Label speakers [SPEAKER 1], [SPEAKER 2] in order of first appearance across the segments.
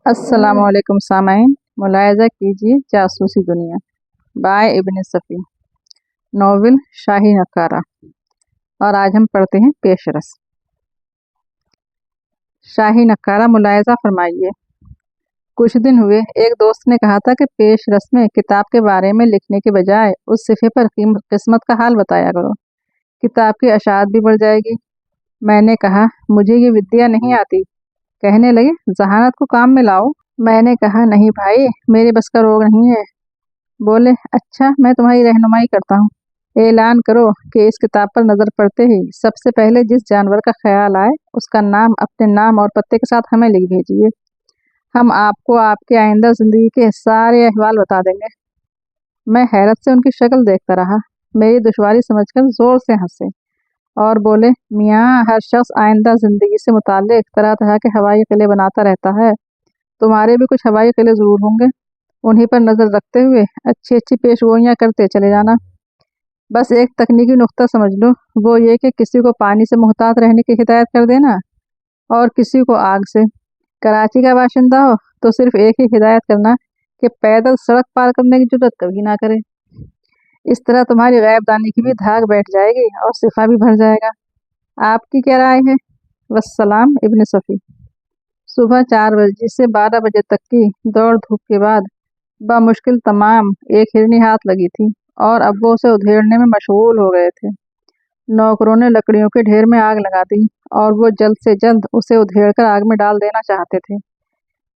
[SPEAKER 1] अस्सलाम वालेकुम सामाइन, मुलायजा कीजिए जासूसी दुनिया बाय इब्न सफ़ी। नॉवल शाही नकारा। और आज हम पढ़ते हैं पेशरस। शाही नकारा मुलायजा फरमाइए। कुछ दिन हुए एक दोस्त ने कहा था कि पेशरस में किताब के बारे में लिखने के बजाय उस सिफे पर किस्मत का हाल बताया करो, किताब की अशात भी बढ़ जाएगी। मैंने कहा मुझे ये विद्या नहीं आती। कहने लगे जहानत को काम में लाओ। मैंने कहा नहीं भाई, मेरे बस का रोग नहीं है। बोले अच्छा, मैं तुम्हारी रहनुमाई करता हूँ। ऐलान करो कि इस किताब पर नज़र पड़ते ही सबसे पहले जिस जानवर का ख्याल आए उसका नाम अपने नाम और पते के साथ हमें लिख भेजिए। हम आपको आपके आइंदा जिंदगी के सारे अहवाल बता देंगे। मैं हैरत से उनकी शक्ल देखता रहा। मेरी दुश्वारी समझकर जोर से हंसे और बोले मियाँ, हर शख्स आइंदा जिंदगी से मुताल्लिक तरह तरह के हवाई किले बनाता रहता है। तुम्हारे भी कुछ हवाई किले जरूर होंगे। उन्हीं पर नजर रखते हुए अच्छी अच्छी पेशगोइयाँ करते चले जाना। बस एक तकनीकी नुक्ता समझ लो, वो ये कि किसी को पानी से मुहतात रहने की हिदायत कर देना और किसी को आग से। कराची का बाशिंदा हो तो सिर्फ एक ही हिदायत करना कि पैदल सड़क पार करने की जरूरत कभी ना करे। इस तरह तुम्हारी गैबदानी की भी धाक बैठ जाएगी और सिफा भी भर जाएगा। आपकी क्या राय है? वस्सलाम इब्न सफ़ी। सुबह 4 बजे से 12 बजे तक की दौड़ धूप के बाद बामुश्किल तमाम एक हिरनी हाथ लगी थी और अब वो उसे उधेड़ने में मशगूल हो गए थे। नौकरों ने लकड़ियों के ढेर में आग लगा दी और वो जल्द से जल्द उसे उधेड़कर आग में डाल देना चाहते थे,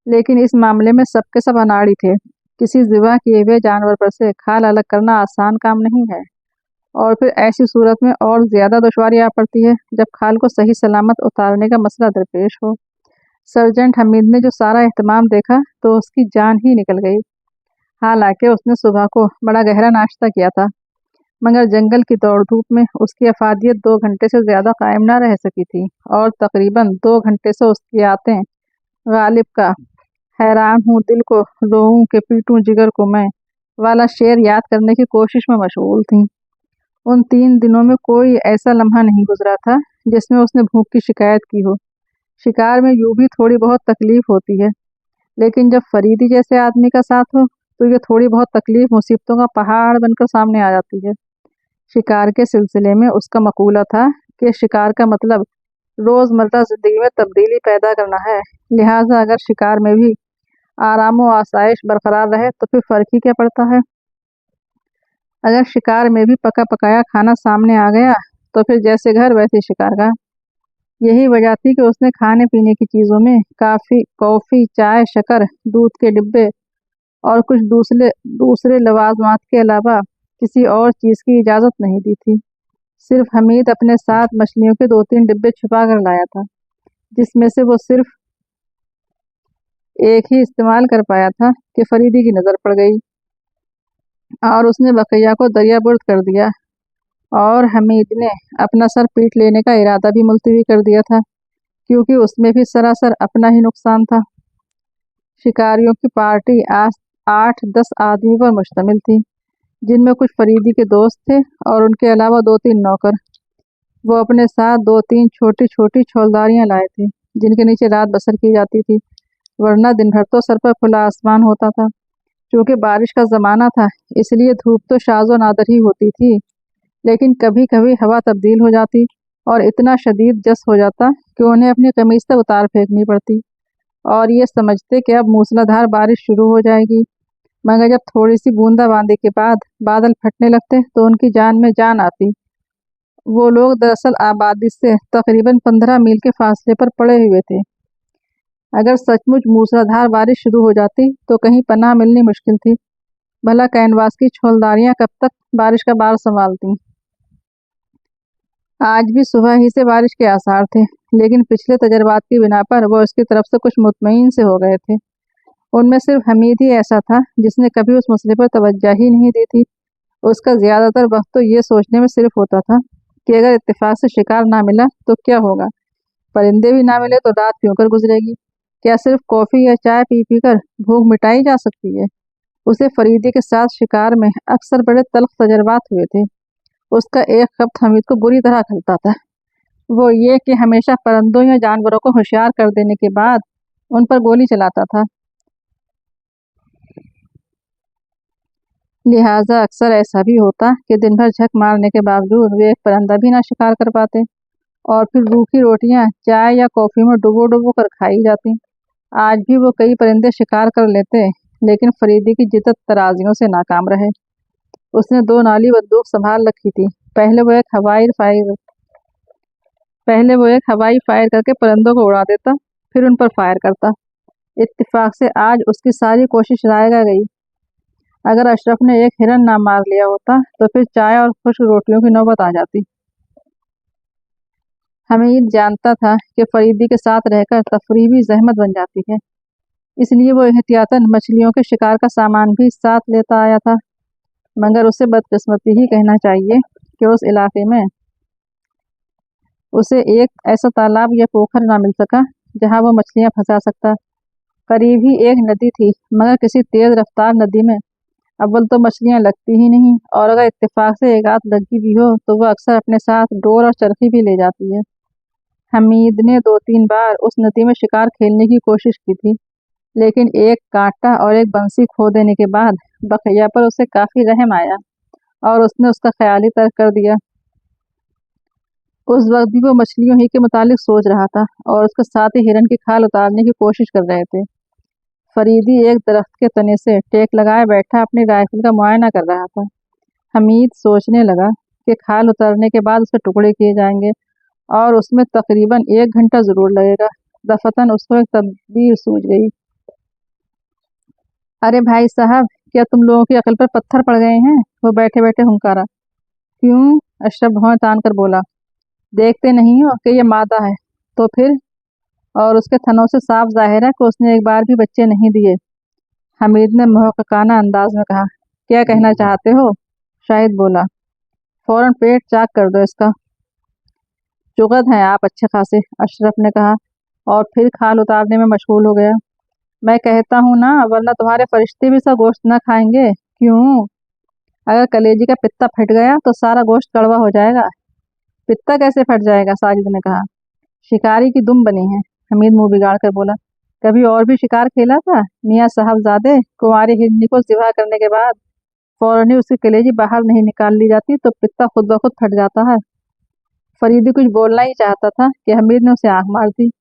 [SPEAKER 1] लेकिन इस मामले में सबके सब अनाड़ी थे। किसी ज़िबा किए हुए जानवर पर से खाल अलग करना आसान काम नहीं है, और फिर ऐसी सूरत में और ज़्यादा दुश्वारी आ पड़ती है जब खाल को सही सलामत उतारने का मसला दरपेश हो। सर्जेंट हमीद ने जो सारा एहतमाम देखा तो उसकी जान ही निकल गई। हालांकि उसने सुबह को बड़ा गहरा नाश्ता किया था, मगर जंगल की दौड़ धूप में उसकी अफादियत 2 घंटे से ज़्यादा कायम ना रह सकी थी और तकरीबन 2 घंटे से उसकी आतें गालिब का हैरान हूँ दिल को रोऊं के पीटूं जिगर को मैं वाला शेर याद करने की कोशिश में मशगूल थी। उन 3 दिनों में कोई ऐसा लम्हा नहीं गुजरा था जिसमें उसने भूख की शिकायत की हो। शिकार में यूं भी थोड़ी बहुत तकलीफ होती है, लेकिन जब फरीदी जैसे आदमी का साथ हो तो ये थोड़ी बहुत तकलीफ मुसीबतों का पहाड़ बनकर सामने आ जाती है। शिकार के सिलसिले में उसका मकूला था कि शिकार का मतलब रोज़मर्रा ज़िंदगी में तब्दीली पैदा करना है, लिहाजा अगर शिकार में भी आराम व आसाइश बरकरार रहे तो फिर फ़र्क ही क्या पड़ता है। अगर शिकार में भी पका पकाया खाना सामने आ गया तो फिर जैसे घर वैसे शिकार का। यही वजह थी कि उसने खाने पीने की चीज़ों में कॉफ़ी, चाय, शक्कर, दूध के डिब्बे और कुछ दूसरे दूसरे लवाजमात के अलावा किसी और चीज़ की इजाज़त नहीं दी थी। सिर्फ हमीद अपने साथ मछलियों के 2-3 डिब्बे छुपा कर लाया था, जिसमें से वो सिर्फ एक ही इस्तेमाल कर पाया था कि फरीदी की नज़र पड़ गई और उसने बकैया को दरिया बुर्द कर दिया, और हमीद ने अपना सर पीट लेने का इरादा भी मुलतवी कर दिया था, क्योंकि उसमें भी सरासर अपना ही नुकसान था। शिकारियों की पार्टी आज 8-10 आदमी पर मुश्तमिल थी, जिनमें कुछ फरीदी के दोस्त थे और उनके अलावा 2-3 नौकर। वो अपने साथ 2-3 छोटी छोटी छौलदारियां लाए थे जिनके नीचे रात बसर की जाती थी, वरना दिन भर तो सर पर खुला आसमान होता था। चूँकि बारिश का ज़माना था इसलिए धूप तो शाज़ो नादर ही होती थी, लेकिन कभी कभी हवा तब्दील हो जाती और इतना शदीद जस हो जाता कि उन्हें अपनी कमीज तक उतार फेंकनी पड़ती, और ये समझते कि अब मूसलाधार बारिश शुरू हो जाएगी। मगर जब थोड़ी सी बूंदाबांदी के बाद बादल फटने लगते तो उनकी जान में जान आती। वो लोग दरअसल आबादी से तकरीबन 15 मील के फासले पर पड़े हुए थे। अगर सचमुच मूसलाधार बारिश शुरू हो जाती तो कहीं पनाह मिलनी मुश्किल थी। भला कैनवास की छौलदारियां कब तक बारिश का बार संभालती। आज भी सुबह ही से बारिश के आसार थे, लेकिन पिछले तजर्बात की बिना पर वो इसकी तरफ से कुछ मुतमईन से हो गए थे। उनमें सिर्फ हमीद ही ऐसा था जिसने कभी उस मसले पर तवज्जो ही नहीं दी थी। उसका ज़्यादातर वक्त तो ये सोचने में सिर्फ होता था कि अगर इत्तेफाक से शिकार ना मिला तो क्या होगा, परिंदे भी ना मिले तो रात क्यों कर गुजरेगी, क्या सिर्फ कॉफ़ी या चाय पी पी कर भूख मिटाई जा सकती है। उसे फरीदे के साथ शिकार में अक्सर बड़े तल्ख तजर्बात हुए थे। उसका एक खप्त हमीद को बुरी तरह खलता था, वो ये कि हमेशा परिंदों या जानवरों को होशियार कर देने के बाद उन पर गोली चलाता था लिहाजा अक्सर ऐसा भी होता कि दिन भर झक मारने के बावजूद वे एक परिंदा भी ना शिकार कर पाते, और फिर रूखी रोटियां चाय या कॉफी में डुबो डुबो कर खाई जाती। आज भी वो कई परिंदे शिकार कर लेते, लेकिन फरीदी की जिद्दत तराजियों से नाकाम रहे। उसने 2 नाली बंदूक संभाल रखी थी। पहले वो एक हवाई फायर करके परिंदों को उड़ा देता, फिर उन पर फायर करता। इत्तेफाक से आज उसकी सारी कोशिश रायगा गई। अगर अशरफ ने एक हिरन ना मार लिया होता तो फिर चाय और खुश्क रोटियों की नौबत आ जाती। हमीद जानता था कि फरीदी के साथ रहकर तफरीह भी जहमत बन जाती है, इसलिए वो एहतियातन मछलियों के शिकार का सामान भी साथ लेता आया था। मगर उसे बदकिस्मती ही कहना चाहिए कि उस इलाके में उसे एक ऐसा तालाब या पोखर ना मिल सका जहां वो मछलियां फंसा सकता। करीब ही एक नदी थी, मगर किसी तेज रफ्तार नदी में अव्वल तो मछलियां लगती ही नहीं, और अगर इत्तेफाक से एक आध लगी भी हो तो वह अक्सर अपने साथ डोर और चरखी भी ले जाती है। हमीद ने 2-3 बार उस नदी में शिकार खेलने की कोशिश की थी, लेकिन एक कांटा और एक बंसी खो देने के बाद बकैया पर उसे काफी रहम आया और उसने उसका ख्याल ही तर्क कर दिया। उस वक्त भी वो मछलियों ही के मुतालिक सोच रहा था और उसके साथ ही हिरन की खाल उतारने की कोशिश कर रहे थे। फरीदी एक दरख्त के तने से टेक लगाए बैठा अपनी राइफल का मुआयना कर रहा था। हमीद सोचने लगा कि खाल उतारने के बाद उसके टुकड़े किए जाएंगे और उसमें तकरीबन 1 घंटा जरूर लगेगा। दफतन उसको एक तदबीर सूझ गई। अरे भाई साहब, क्या तुम लोगों की अकल पर पत्थर पड़ गए हैं? वो बैठे बैठे हुंकारा। क्यों? अशरफ भौं तान कर बोला। देखते नहीं हो कि ये मादा है? तो फिर? और उसके थनों से साफ जाहिर है कि उसने एक बार भी बच्चे नहीं दिए। हमीद ने महक़क़ाना अंदाज में कहा। क्या कहना चाहते हो? शाहिद बोला। फौरन पेट चाक कर दो इसका। चुगत हैं आप अच्छे खासे, अशरफ ने कहा और फिर खाल उतारने में मशगूल हो गया। मैं कहता हूँ ना, वरना तुम्हारे फरिश्ते भी इसका गोश्त न खाएंगे। क्यों? अगर कलेजी का पित्ता फट गया तो सारा गोश्त कड़वा हो जाएगा। पित्ता कैसे फट जाएगा? साजिद ने कहा। शिकारी की दुम बनी है, हमीद मुंह बिगाड़ कर बोला। कभी और भी शिकार खेला था? मियाँ साहबजादे, कुंवारी हिरनी को ज़िबा करने के बाद फौरन ही उसकी कलेजी बाहर नहीं निकाल ली जाती तो पित्ता खुद ब खुद फट जाता है। फरीदी कुछ बोलना ही चाहता था कि हमीद ने उसे आंख मार दी।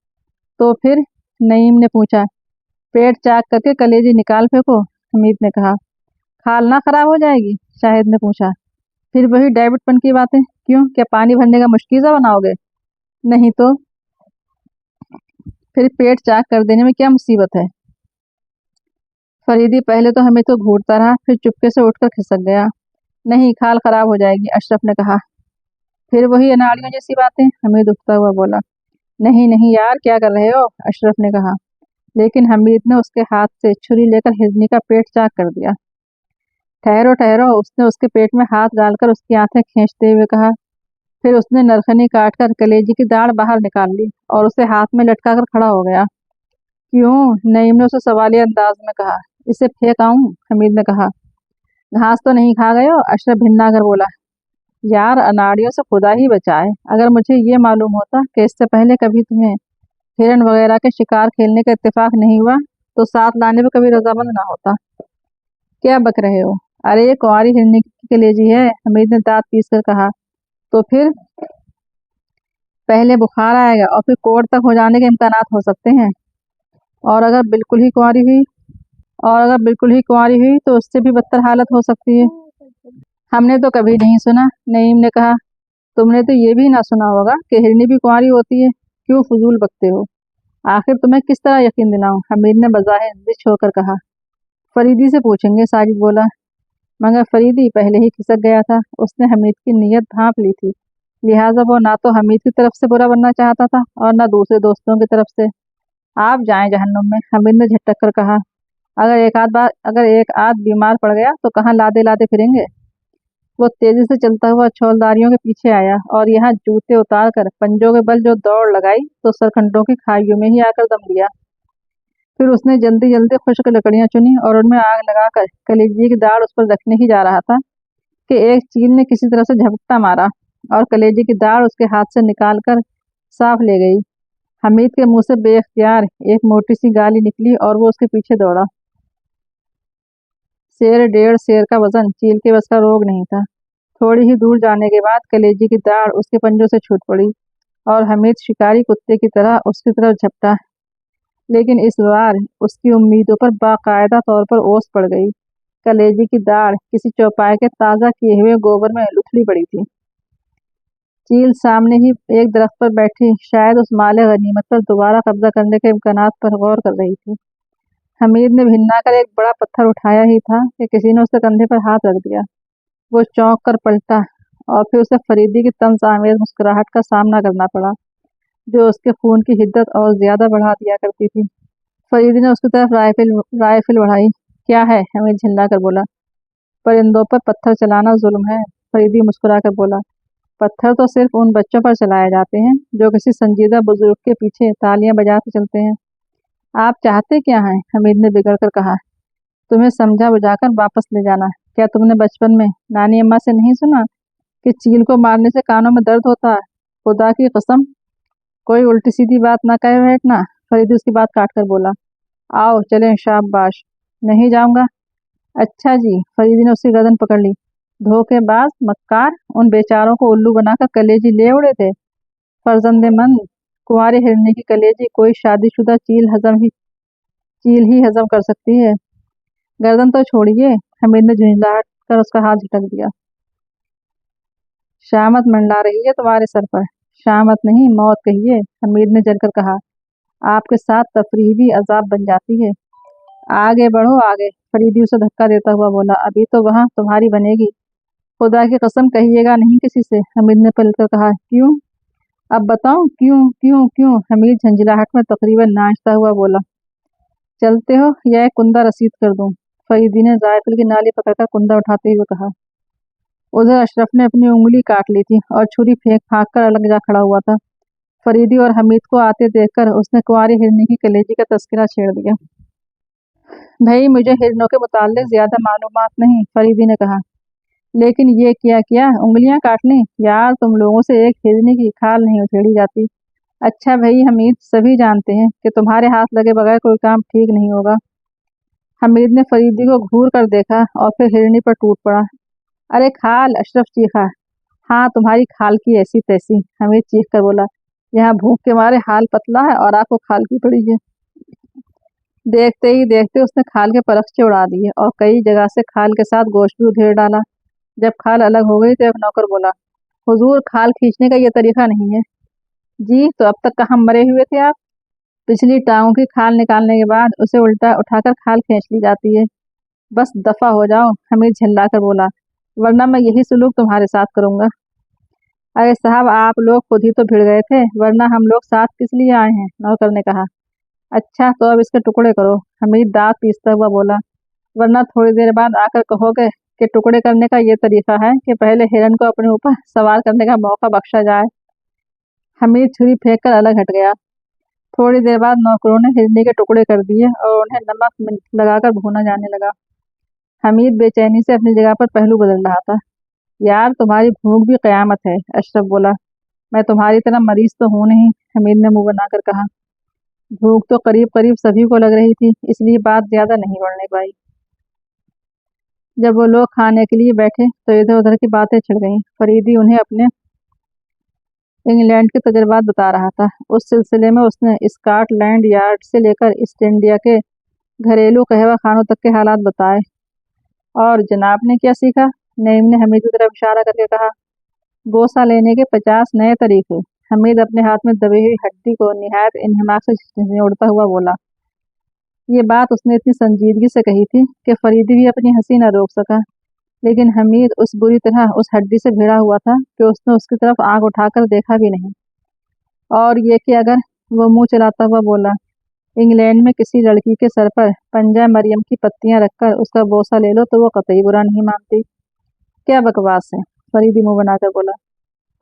[SPEAKER 1] तो फिर? नईम ने पूछा। पेट चाक करके कलेजी निकाल फेंको, हमीद ने कहा। खाल ना खराब हो जाएगी? शाहिद ने पूछा। फिर वही डेविडपन की बातें। क्यों, क्या पानी भरने का मुश्किल बनाओगे? नहीं तो फिर पेट चाक कर देने में क्या मुसीबत है? फरीदी पहले तो हमें तो घूरता रहा, फिर चुपके से उठकर खिसक गया। नहीं, खाल खराब हो जाएगी, अशरफ ने कहा। फिर वही अनाड़ियों जैसी बातें, हमीद उठता हुआ बोला। नहीं नहीं यार, क्या कर रहे हो? अशरफ ने कहा। लेकिन हमीद ने उसके हाथ से छुरी लेकर हिरनी का पेट चाक कर दिया। ठहरो ठहरो, उसने उसके पेट में हाथ डालकर उसकी आंखें खींचते हुए कहा। फिर उसने नरखनी काटकर कलेजी की दाढ़ बाहर निकाल ली और उसे हाथ में लटका कर खड़ा हो गया। क्यों? नईम ने उसे सवालिया अंदाज में कहा। इसे फेंक आऊं? हमीद ने कहा। घास तो नहीं खा गए हो? अशरफ भिन्ना कर बोला। यार, अनाड़ियों से खुदा ही बचाए। अगर मुझे ये मालूम होता कि इससे पहले कभी तुम्हें हिरन वगैरह के शिकार खेलने का इत्तेफाक नहीं हुआ तो साथ लाने पर कभी रजामंद ना होता। क्या बक रहे हो? अरे ये कुंवारी हिरनी की कलेजी है, हमीद ने दांत पीस कर कहा। तो फिर? पहले बुखार आएगा और फिर कोढ़ तक हो जाने के इम्कानात हो सकते हैं। और अगर बिल्कुल ही कुंवारी हुई तो उससे भी बदतर हालत हो सकती है। हमने तो कभी नहीं सुना, नईम ने कहा। तुमने तो ये भी ना सुना होगा कि हिरनी भी कुंवारी होती है। क्यों फजूल बकते हो? आखिर तुम्हें किस तरह यकीन दिलाऊं? हमीद ने बज़ाहिर जिश होकर कहा। फरीदी से पूछेंगे, साजिद बोला। मगर फरीदी पहले ही खिसक गया था। उसने हमीद की नीयत भांप ली थी, लिहाजा वो ना तो हमीद की तरफ से बुरा बनना चाहता था और ना दूसरे दोस्तों की तरफ से। आप जाएं जहन्नुम में, हमीद ने झटक कर कहा। अगर एक आध बीमार पड़ गया तो कहाँ लादे लादे फिरेंगे? वो तेजी से चलता हुआ छौलदारियों के पीछे आया और यहाँ जूते उतार कर पंजों के बल जो दौड़ लगाई तो सरखंडों की खाइयों में ही आकर दम लिया। फिर उसने जल्दी जल्दी खुश्क लकड़ियां चुनी और उनमें आग लगाकर कलेजी की दाढ़ उस पर रखने ही जा रहा था कि एक चील ने किसी तरह से झपट्टा मारा और कलेजी की दाढ़ उसके हाथ से निकाल कर साफ ले गई। हमीद के मुंह से बेख्तियार एक मोटी सी गाली निकली और वो उसके पीछे दौड़ा। शेर 1.5 शेर का वजन चील के बस का रोग नहीं था। थोड़ी ही दूर जाने के बाद कलेजी की दाढ़ उसके पंजों से छूट पड़ी और हमीद शिकारी कुत्ते की तरह उसकी तरफ झपटा, लेकिन इस बार उसकी उम्मीदों पर बाकायदा तौर पर ओस पड़ गई। कलेजी की दाढ़ किसी चौपाए के ताज़ा किए हुए गोबर में लुथड़ी पड़ी थी। चील सामने ही एक दरख्त पर बैठी शायद उस माले गनीमत पर दोबारा कब्जा करने के इम्कानात पर गौर कर रही थी। हमीद ने भिन्ना कर एक बड़ा पत्थर उठाया ही था कि किसी ने उसके कंधे पर हाथ रख दिया। वो चौंक कर पलटा और फिर उसे फरीदी की तंज आमेज मुस्कुराहट का सामना करना पड़ा, जो उसके खून की हिद्दत और ज्यादा बढ़ा दिया करती थी। फरीदी ने उसकी तरफ राइफल बढ़ाई। क्या है? हमीद झिल्ला कर बोला। परिंदों पर पत्थर चलाना जुल्म है, फरीदी मुस्कुरा कर बोला। पत्थर तो सिर्फ उन बच्चों पर चलाए जाते हैं जो किसी संजीदा बुजुर्ग के पीछे तालियां बजाते चलते हैं। आप चाहते क्या हैं? हमीद ने बिगड़ कर कहा। तुम्हें समझा बुझाकर वापस ले जाना। क्या तुमने बचपन में नानी अम्मा से नहीं सुना कि चील को मारने से कानों में दर्द होता है? खुदा की कसम, कोई उल्टी सीधी बात ना कहे बैठना, फरीदी उसकी बात काट कर बोला। आओ चलें, शाबाश। नहीं जाऊंगा। अच्छा जी, फरीदी ने उसकी गर्दन पकड़ ली। धोखेबाज, मक्कार, उन बेचारों को उल्लू बनाकर कलेजी ले उड़े थे। फर्जंदेमंद कुंवारी हिरनी की कलेजी कोई शादीशुदा चील ही हजम कर सकती है। गर्दन तो छोड़िए, हमीद ने झुंझलाहट कर उसका हाथ झटक दिया। शामत मंडरा रही है तुम्हारे सर पर। शामत नहीं, मौत कहिए, हमीद ने जलकर कहा। आपके साथ तफरीह भी अजाब बन जाती है। आगे बढ़ो आगे, फरीदी उसे धक्का देता हुआ बोला। अभी तो वहाँ तुम्हारी बनेगी। खुदा की कसम कहिएगा नहीं किसी से, हमीद ने पलट कर कहा। क्यों? अब बताऊं क्यों क्यों क्यों? हमीद झंझलाहट में तकरीबन नाचता हुआ बोला। चलते हो या एक कुंदा रसीद कर दूं? फरीदी ने राइफल की नाली पकड़कर कुंदा उठाते हुए कहा। उधर अशरफ ने अपनी उंगली काट ली थी और छुरी फेंक फांक कर अलग जा खड़ा हुआ था। फरीदी और हमीद को आते देखकर उसने कुंवारी हिरनी की कलेजी का तस्करा छेड़ दिया। भाई, मुझे हिरनों के मुताल्लिक ज्यादा मालूमात नहीं, फरीदी ने कहा। लेकिन ये क्या किया? उंगलियां काट ली? यार, तुम लोगों से एक हिरनी की खाल नहीं उधेड़ी जाती। अच्छा भाई हमीद, सभी जानते हैं कि तुम्हारे हाथ लगे बगैर कोई काम ठीक नहीं होगा। हमीद ने फरीदी को घूर कर देखा और फिर हिरनी पर टूट पड़ा। अरे खाल, अशरफ चीखा। हाँ, तुम्हारी खाल की ऐसी तैसी, हमीद चीख कर बोला। यहाँ भूख के मारे हाल पतला है और आपको खाल की पड़ी है। देखते ही देखते उसने खाल के परखचे उड़ा दिए और कई जगह से खाल के साथ गोश्त भी उधेड़ डाला। जब खाल अलग हो गई तो एक नौकर बोला, हुजूर, खाल खींचने का ये तरीका नहीं है। जी, तो अब तक कहाँ मरे हुए थे आप? पिछली टांगों की खाल निकालने के बाद उसे उल्टा उठाकर खाल खींच ली जाती है। बस दफा हो जाओ, हमीद झल्ला कर बोला, वरना मैं यही सुलूक तुम्हारे साथ करूंगा। अरे साहब, आप लोग खुद ही तो भिड़ गए थे, वरना हम लोग साथ किस लिए आए हैं? नौकर ने कहा। अच्छा, तो अब इसके टुकड़े करो, हमीद दांत पीसता हुआ बोला, वरना थोड़ी देर बाद आकर कहोगे कि टुकड़े करने का ये तरीका है कि पहले हिरन को अपने ऊपर सवार करने का मौका बख्शा जाए। हमीद छुरी फेंक कर अलग हट गया। थोड़ी देर बाद नौकरों ने हिरनी के टुकड़े कर दिए और उन्हें नमक लगाकर भूना जाने लगा। हमीद बेचैनी से अपनी जगह पर पहलू बदल रहा था। यार, तुम्हारी भूख भी कयामत है, अशरफ बोला। मैं तुम्हारी तरह मरीज तो हूं नहीं, हमीद ने मुंह बनाकर कहा। भूख तो करीब करीब सभी को लग रही थी, इसलिए बात ज्यादा नहीं बढ़ने पाई। जब वो लोग खाने के लिए बैठे तो इधर उधर की बातें छिड़ गईं। फरीदी उन्हें अपने इंग्लैंड के तजुर्बात बता रहा था। उस सिलसिले में उसने स्कॉटलैंड यार्ड से लेकर ईस्ट इंडिया के घरेलू कहवा खानों तक के हालात बताए। और जनाब ने क्या सीखा? नईम ने हमीद की तरफ इशारा करके कहा। बोसा लेने के 50 नए तरीके, हमीद अपने हाथ में दबी हुई हड्डी को निहायत इंहमाक से झंझोड़ता हुआ बोला। ये बात उसने इतनी संजीदगी से कही थी कि फरीदी भी अपनी हंसी न रोक सका, लेकिन हमीद उस बुरी तरह उस हड्डी से भिड़ा हुआ था कि उसने उसकी तरफ आंख उठाकर देखा भी नहीं। और ये कि अगर, वो मुंह चलाता हुआ बोला, इंग्लैंड में किसी लड़की के सर पर पंजा मरियम की पत्तियां रखकर उसका बोसा ले लो तो वो कतई बुरा नहीं मानती। क्या बकवास है, फरीदी मुंह बनाकर बोला।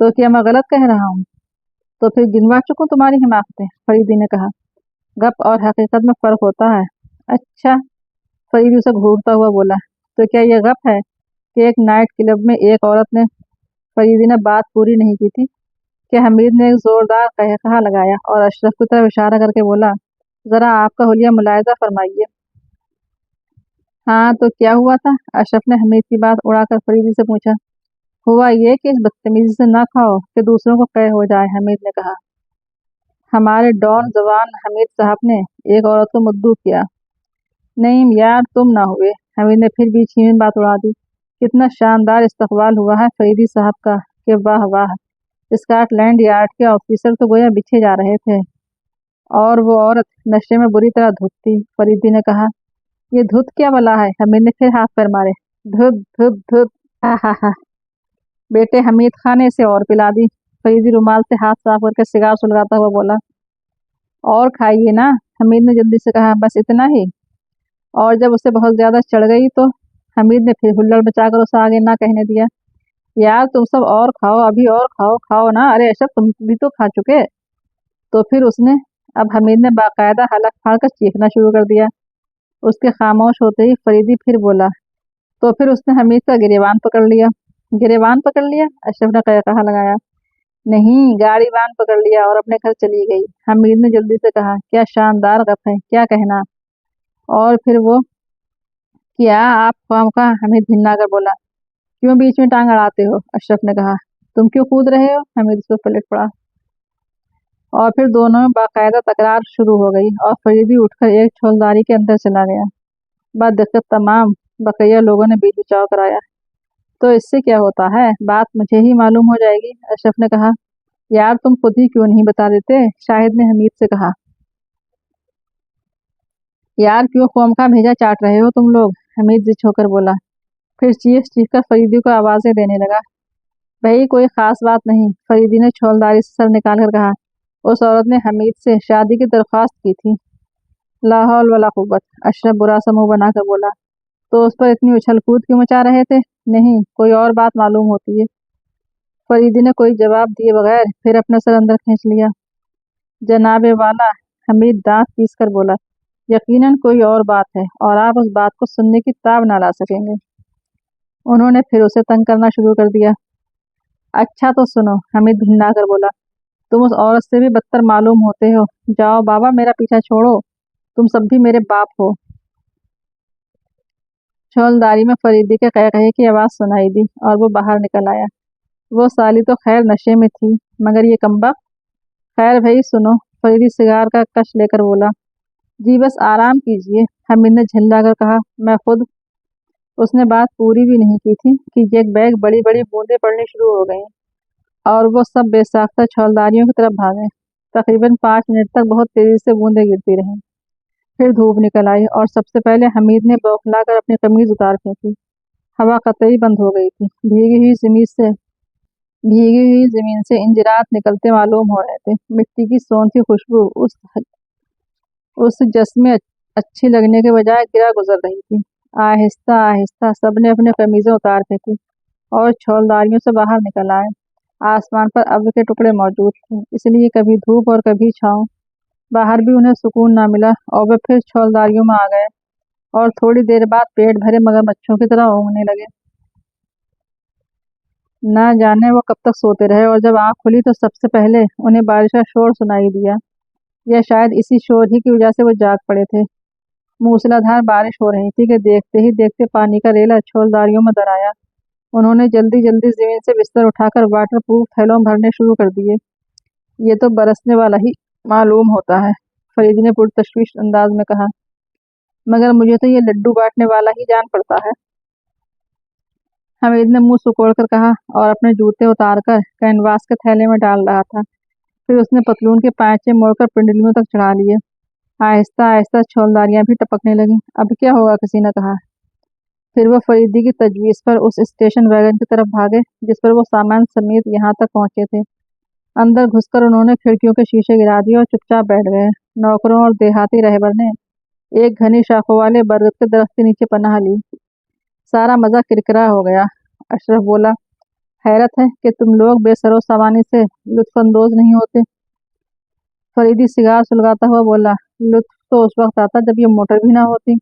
[SPEAKER 1] तो क्या मैं गलत कह रहा हूँ? तो फिर गिनवा चुकूं तुम्हारी हिमाकतें, फरीदी ने कहा। गप और हकीकत में फर्क होता है। अच्छा, फरीदी उसे घूरता हुआ बोला। तो क्या ये गप है कि एक नाइट क्लब में एक औरत ने, फरीदी ने बात पूरी नहीं की थी कि हमीद ने एक जोरदार कहकहा लगाया और अशरफ की तरफ इशारा करके बोला, जरा आपका हुलिया मुलायजा फरमाइए। हाँ तो क्या हुआ था? अशरफ ने हमीद की बात उड़ाकर फरीदी से पूछा। हुआ ये कि इस बदतमीजी से ना खाओ कि दूसरों को कह हो जाए, हमीद ने कहा। हमारे डॉन जवान हमीद साहब ने एक औरत को मुद्दू किया। नहीं यार तुम ना हुए, हमीद ने फिर बीच ही में बात उड़ा दी। कितना शानदार इस्तकबाल हुआ है फरीदी साहब का, कि वाह वाह। स्कॉटलैंड यार्ड के ऑफिसर तो गोया बिछे जा रहे थे, और वो औरत नशे में बुरी तरह धुत थी, फरीदी ने कहा। ये धुत क्या बला है? हमीद ने फिर हाथ पैर मारे। धुत धुत धुत, हा हा हा। बेटे हमीद खान ने इसे और पिला दी, फरीदी रुमाल से हाथ साफ करके सिगार सुलगाता हुआ बोला। और खाइए ना, हमीद ने जल्दी से कहा। बस इतना ही? और जब उसे बहुत ज्यादा चढ़ गई तो हमीद ने फिर हुल्लड़ बचाकर उसे आगे ना कहने दिया। यार तुम सब और खाओ, अभी और खाओ, खाओ ना, अरे अशरफ तुम भी तो खा चुके। तो फिर उसने, अब हमीद ने बाकायदा हलक फाड़ कर चीखना शुरू कर दिया। उसके खामोश होते ही फरीदी फिर बोला। तो फिर उसने हमीद का गिरेबान पकड़ लिया। गिरेबान पकड़ लिया? अशरफ ने कहा लगाया। नहीं, गाड़ी बान पकड़ लिया और अपने घर चली गई, हमीद ने जल्दी से कहा। क्या शानदार गप है, क्या कहना। और फिर वो, क्या आप काम का, हमीद भिन्ना कर बोला। क्यों बीच में टांग अड़ाते हो, अशरफ ने कहा। तुम क्यों कूद रहे हो, हमीद उस पर पलट पड़ा। और फिर दोनों में बाकायदा तकरार शुरू हो गई और फरीदी उठकर एक छोलदारी के अंदर चला गया। बात देखकर तमाम बकैया लोगों ने बीच बचाव कराया। तो इससे क्या होता है, बात मुझे ही मालूम हो जाएगी, अशरफ ने कहा। यार तुम खुद ही क्यों नहीं बता देते, शाहिद ने हमीद से कहा। यार क्यों खोमखा भेजा चाट रहे हो तुम लोग, हमीद जिद होकर बोला। फिर चीख चीख कर फरीदी को आवाजें देने लगा। भाई कोई खास बात नहीं, फरीदी ने छोलदारी से सर निकाल कर कहा। उस औरत ने हमीद से शादी की दरख्वास्त की थी। ला हौल वला कुव्वत, अशरफ बुरा सा मुंह बनाकर बोला। तो उस पर इतनी उछल कूद क्यों मचा रहे थे? नहीं, कोई और बात मालूम होती है। फरीदी ने कोई जवाब दिए बगैर फिर अपना सर अंदर खींच लिया। जनाबे वाला, हमीद दांत पीस कर बोला। यकीनन कोई और बात है और आप उस बात को सुनने की ताब ना ला सकेंगे। उन्होंने फिर उसे तंग करना शुरू कर दिया। अच्छा तो सुनो, हमीद भिन्ना कर बोला। तुम उस औरत से भी बदतर मालूम होते हो। जाओ बाबा मेरा पीछा छोड़ो, तुम सब भी मेरे बाप हो। छोलदारी में फरीदी के कहे की आवाज सुनाई दी और वो बाहर निकल आया। वो साली तो खैर नशे में थी, मगर ये कमबख्त। खैर भाई सुनो, फरीदी सिगार का कश लेकर बोला। जी बस आराम कीजिए, हमीद ने झल्ला कर कहा। मैं खुद। उसने बात पूरी भी नहीं की थी कि एक बैग बड़ी बड़ी बूंदें पड़नी शुरू हो गईं और वो सब बेसाख्ता छौलदारियों की तरफ भागे। तकरीबन 5 मिनट तक बहुत तेजी से बूंदें गिरती रहीं। फिर धूप निकल आई और सबसे पहले हमीद ने बौखला कर अपनी कमीज उतार फेंकी। हवा कतई बंद हो गई थी। भीगी हुई जमीन से इंजरात निकलते मालूम हो रहे थे। मिट्टी की सोंधी खुशबू उस जस्म में अच्छी लगने के बजाय गिरा गुजर रही थी। आहिस्ता आहिस्ता सबने अपने कमीजें उतार फेंकी और छौलदारियों से बाहर निकल आए। आसमान पर अब्र के टुकड़े मौजूद थे, इसलिए कभी धूप और कभी छाँव। बाहर भी उन्हें सुकून ना मिला और वे फिर छौलदारियों में आ गए और थोड़ी देर बाद पेट भरे मगरमच्छों की तरह ऊँघने लगे। ना जाने वो कब तक सोते रहे और जब आंख खुली तो सबसे पहले उन्हें बारिश का शोर सुनाई दिया, या शायद इसी शोर ही की वजह से वो जाग पड़े थे। मूसलाधार बारिश हो रही थी कि देखते ही देखते पानी का रेला छोलदारियों में दर आया। उन्होंने जल्दी जल्दी जमीन से बिस्तर उठाकर वाटर प्रूफ थैलों में भरने शुरू कर दिए। ये तो बरसने वाला ही मालूम होता है, फरीदी ने पुरतशवीश अंदाज में कहा। मगर मुझे तो ये लड्डू बांटने वाला ही जान पड़ता है, हमीद ने मुंह सुकोड़ कर कहा और अपने जूते उतारकर कैनवास के थैले में डाल रहा था। फिर उसने पतलून के पैंचे मोड़कर पिंडलियों तक चढ़ा लिए। आहिस्ता आहिस्ता छोलदारियां भी टपकने लगीं। अब क्या होगा, किसी ने कहा। फिर वो फरीदी की तजवीज़ पर उस स्टेशन वैगन की तरफ भागे जिस पर वो सामान समेत यहाँ तक पहुंचे थे। अंदर घुसकर उन्होंने खिड़कियों के शीशे गिरा दिए और चुपचाप बैठ गए। नौकरों और देहाती रहबर ने एक घनी शाखों वाले बरगद के दरख्त के नीचे पनाह ली। सारा मजा किरकिरा हो गया, अशरफ बोला। हैरत है कि तुम लोग बेसरो सामानी से लुत्फानंदोज नहीं होते, फरीदी सिगार सुलगाता हुआ बोला। लुत्फ तो उस वक्त आता जब ये मोटर भी ना होती।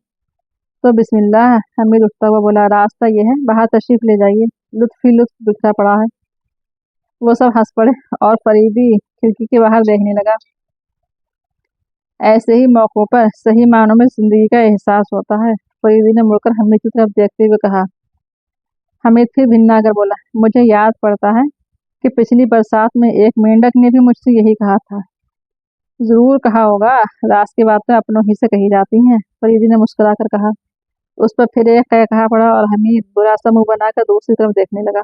[SPEAKER 1] तो बिस्मिल्लाह, हमीद उठता हुआ बोला। रास्ता ये है, बाहर तशरीफ ले जाइए, लुत्फ ही लुत्फ बिखरा पड़ा है। वो सब हंस पड़े और फरीदी खिड़की के बाहर देखने लगा। ऐसे ही मौक़ों पर सही मानों में जिंदगी का एहसास होता है, फरीदी ने मुड़कर हमीद की तरफ देखते हुए कहा। हमीद फिर भिन्ना कर बोला, मुझे याद पड़ता है कि पिछली बरसात में एक मेंढक ने भी मुझसे यही कहा था। जरूर कहा होगा, राज की बातें अपनों ही से कही जाती हैं, फरीदी ने मुस्कुराकर कहा। उस पर फिर एक कहा पड़ा और हमीद बुरा सा मुंह बनाकर दूसरी तरफ देखने लगा।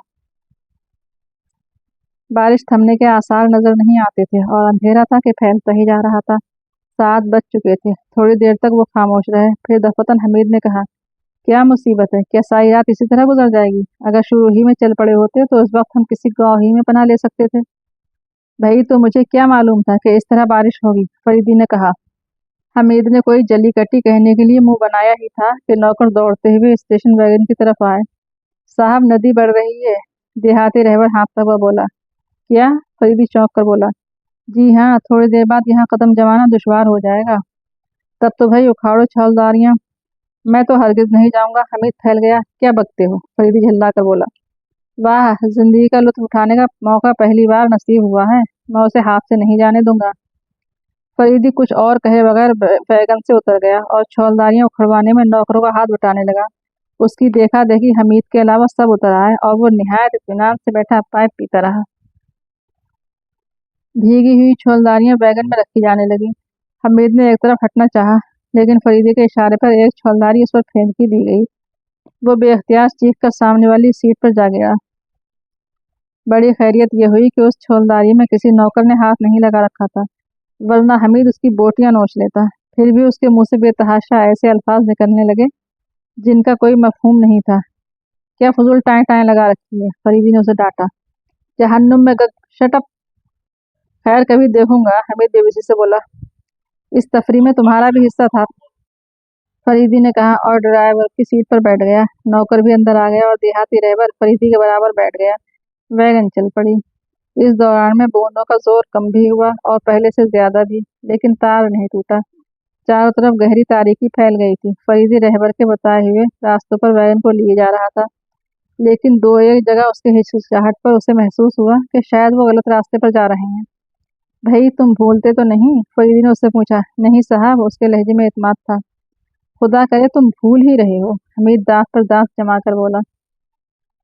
[SPEAKER 1] बारिश थमने के आसार नजर नहीं आते थे और अंधेरा था कि फैलता ही जा रहा था। 7 बज चुके थे। थोड़ी देर तक वो खामोश रहे, फिर दफतन हमीद ने कहा, क्या मुसीबत है? क्या सारी रात इसी तरह गुजर जाएगी? अगर शुरू ही में चल पड़े होते तो उस वक्त हम किसी गाँव ही में पनाह ले सकते थे। भाई तो मुझे क्या मालूम था कि इस तरह बारिश होगी, फरीदी ने कहा। हमीद ने कोई जली कटी कहने के लिए मुंह बनाया ही था कि नौकर दौड़ते हुए स्टेशन वैगन की तरफ आए। साहब, नदी बढ़ रही है, देहाती रहबर हाँफता हुआ बोला। क्या? फरीदी चौंक कर बोला। जी हाँ, थोड़ी देर बाद यहाँ कदम जमाना दुश्वार हो जाएगा। तब तो भाई उखाड़ो छौलदारियां। मैं तो हरगिज नहीं जाऊंगा। हमीद फैल गया। क्या बकते हो? फरीदी झल्ला कर बोला। वाह, जिंदगी का लुत्फ उठाने का मौका पहली बार नसीब हुआ है, मैं उसे हाथ से नहीं जाने दूंगा। फरीदी कुछ और कहे बगैर वैगन से उतर गया और छौलदारियां उखड़वाने में नौकरों का हाथ बटाने लगा। उसकी देखा देखी हमीद के अलावा सब उतर आए और वो निहायत इत्मीनान से बैठा पाइप पीता रहा। भीगी हुई छौलदारियां वैगन में रखी जाने लगी। हमीद ने एक तरफ हटना चाहा, लेकिन फरीदी के इशारे पर एक छौलदारी उस पर फेंक ही दी गई। वो बेख्तियार चीख कर सामने वाली सीट पर जा गिरा। बड़ी खैरियत यह हुई कि उस छौलदारी में किसी नौकर ने हाथ नहीं लगा रखा था, वरना हमीद उसकी बोटियां नोच लेता। फिर भी उसके मुंह से बेतहाशा ऐसे अल्फाज निकलने लगे जिनका कोई मफहूम नहीं था। क्या फजूल टाएं टाएं लगा रखी है? फरीदी ने उसे डांटा। जहन्नुम में गग। Shut up. खैर, कभी देखूंगा, हमीद बेबसी से बोला। इस तफरी में तुम्हारा भी हिस्सा था, फरीदी ने कहा और ड्राइवर की सीट पर बैठ गया। नौकर भी अंदर आ गया और देहाती रहबर फरीदी के बराबर बैठ गया। वैगन चल पड़ी। इस दौरान में बूंदों का जोर कम भी हुआ और पहले से ज्यादा भी, लेकिन तार नहीं टूटा। चारों तरफ गहरी तारीकी फैल गई थी। फरीदी रहबर के बताए हुए रास्तों पर वैगन को लिए जा रहा था, लेकिन दो एक जगह उसके हिचकिचाहट पर उसे महसूस हुआ कि शायद वो गलत रास्ते पर जा रहे हैं। भाई, तुम भूलते तो नहीं? फरीदी ने उससे पूछा। नहीं साहब, उसके लहजे में इत्मीनान था। खुदा करे तुम भूल ही रहे हो, हमीद दांत पर दांत जमा कर बोला।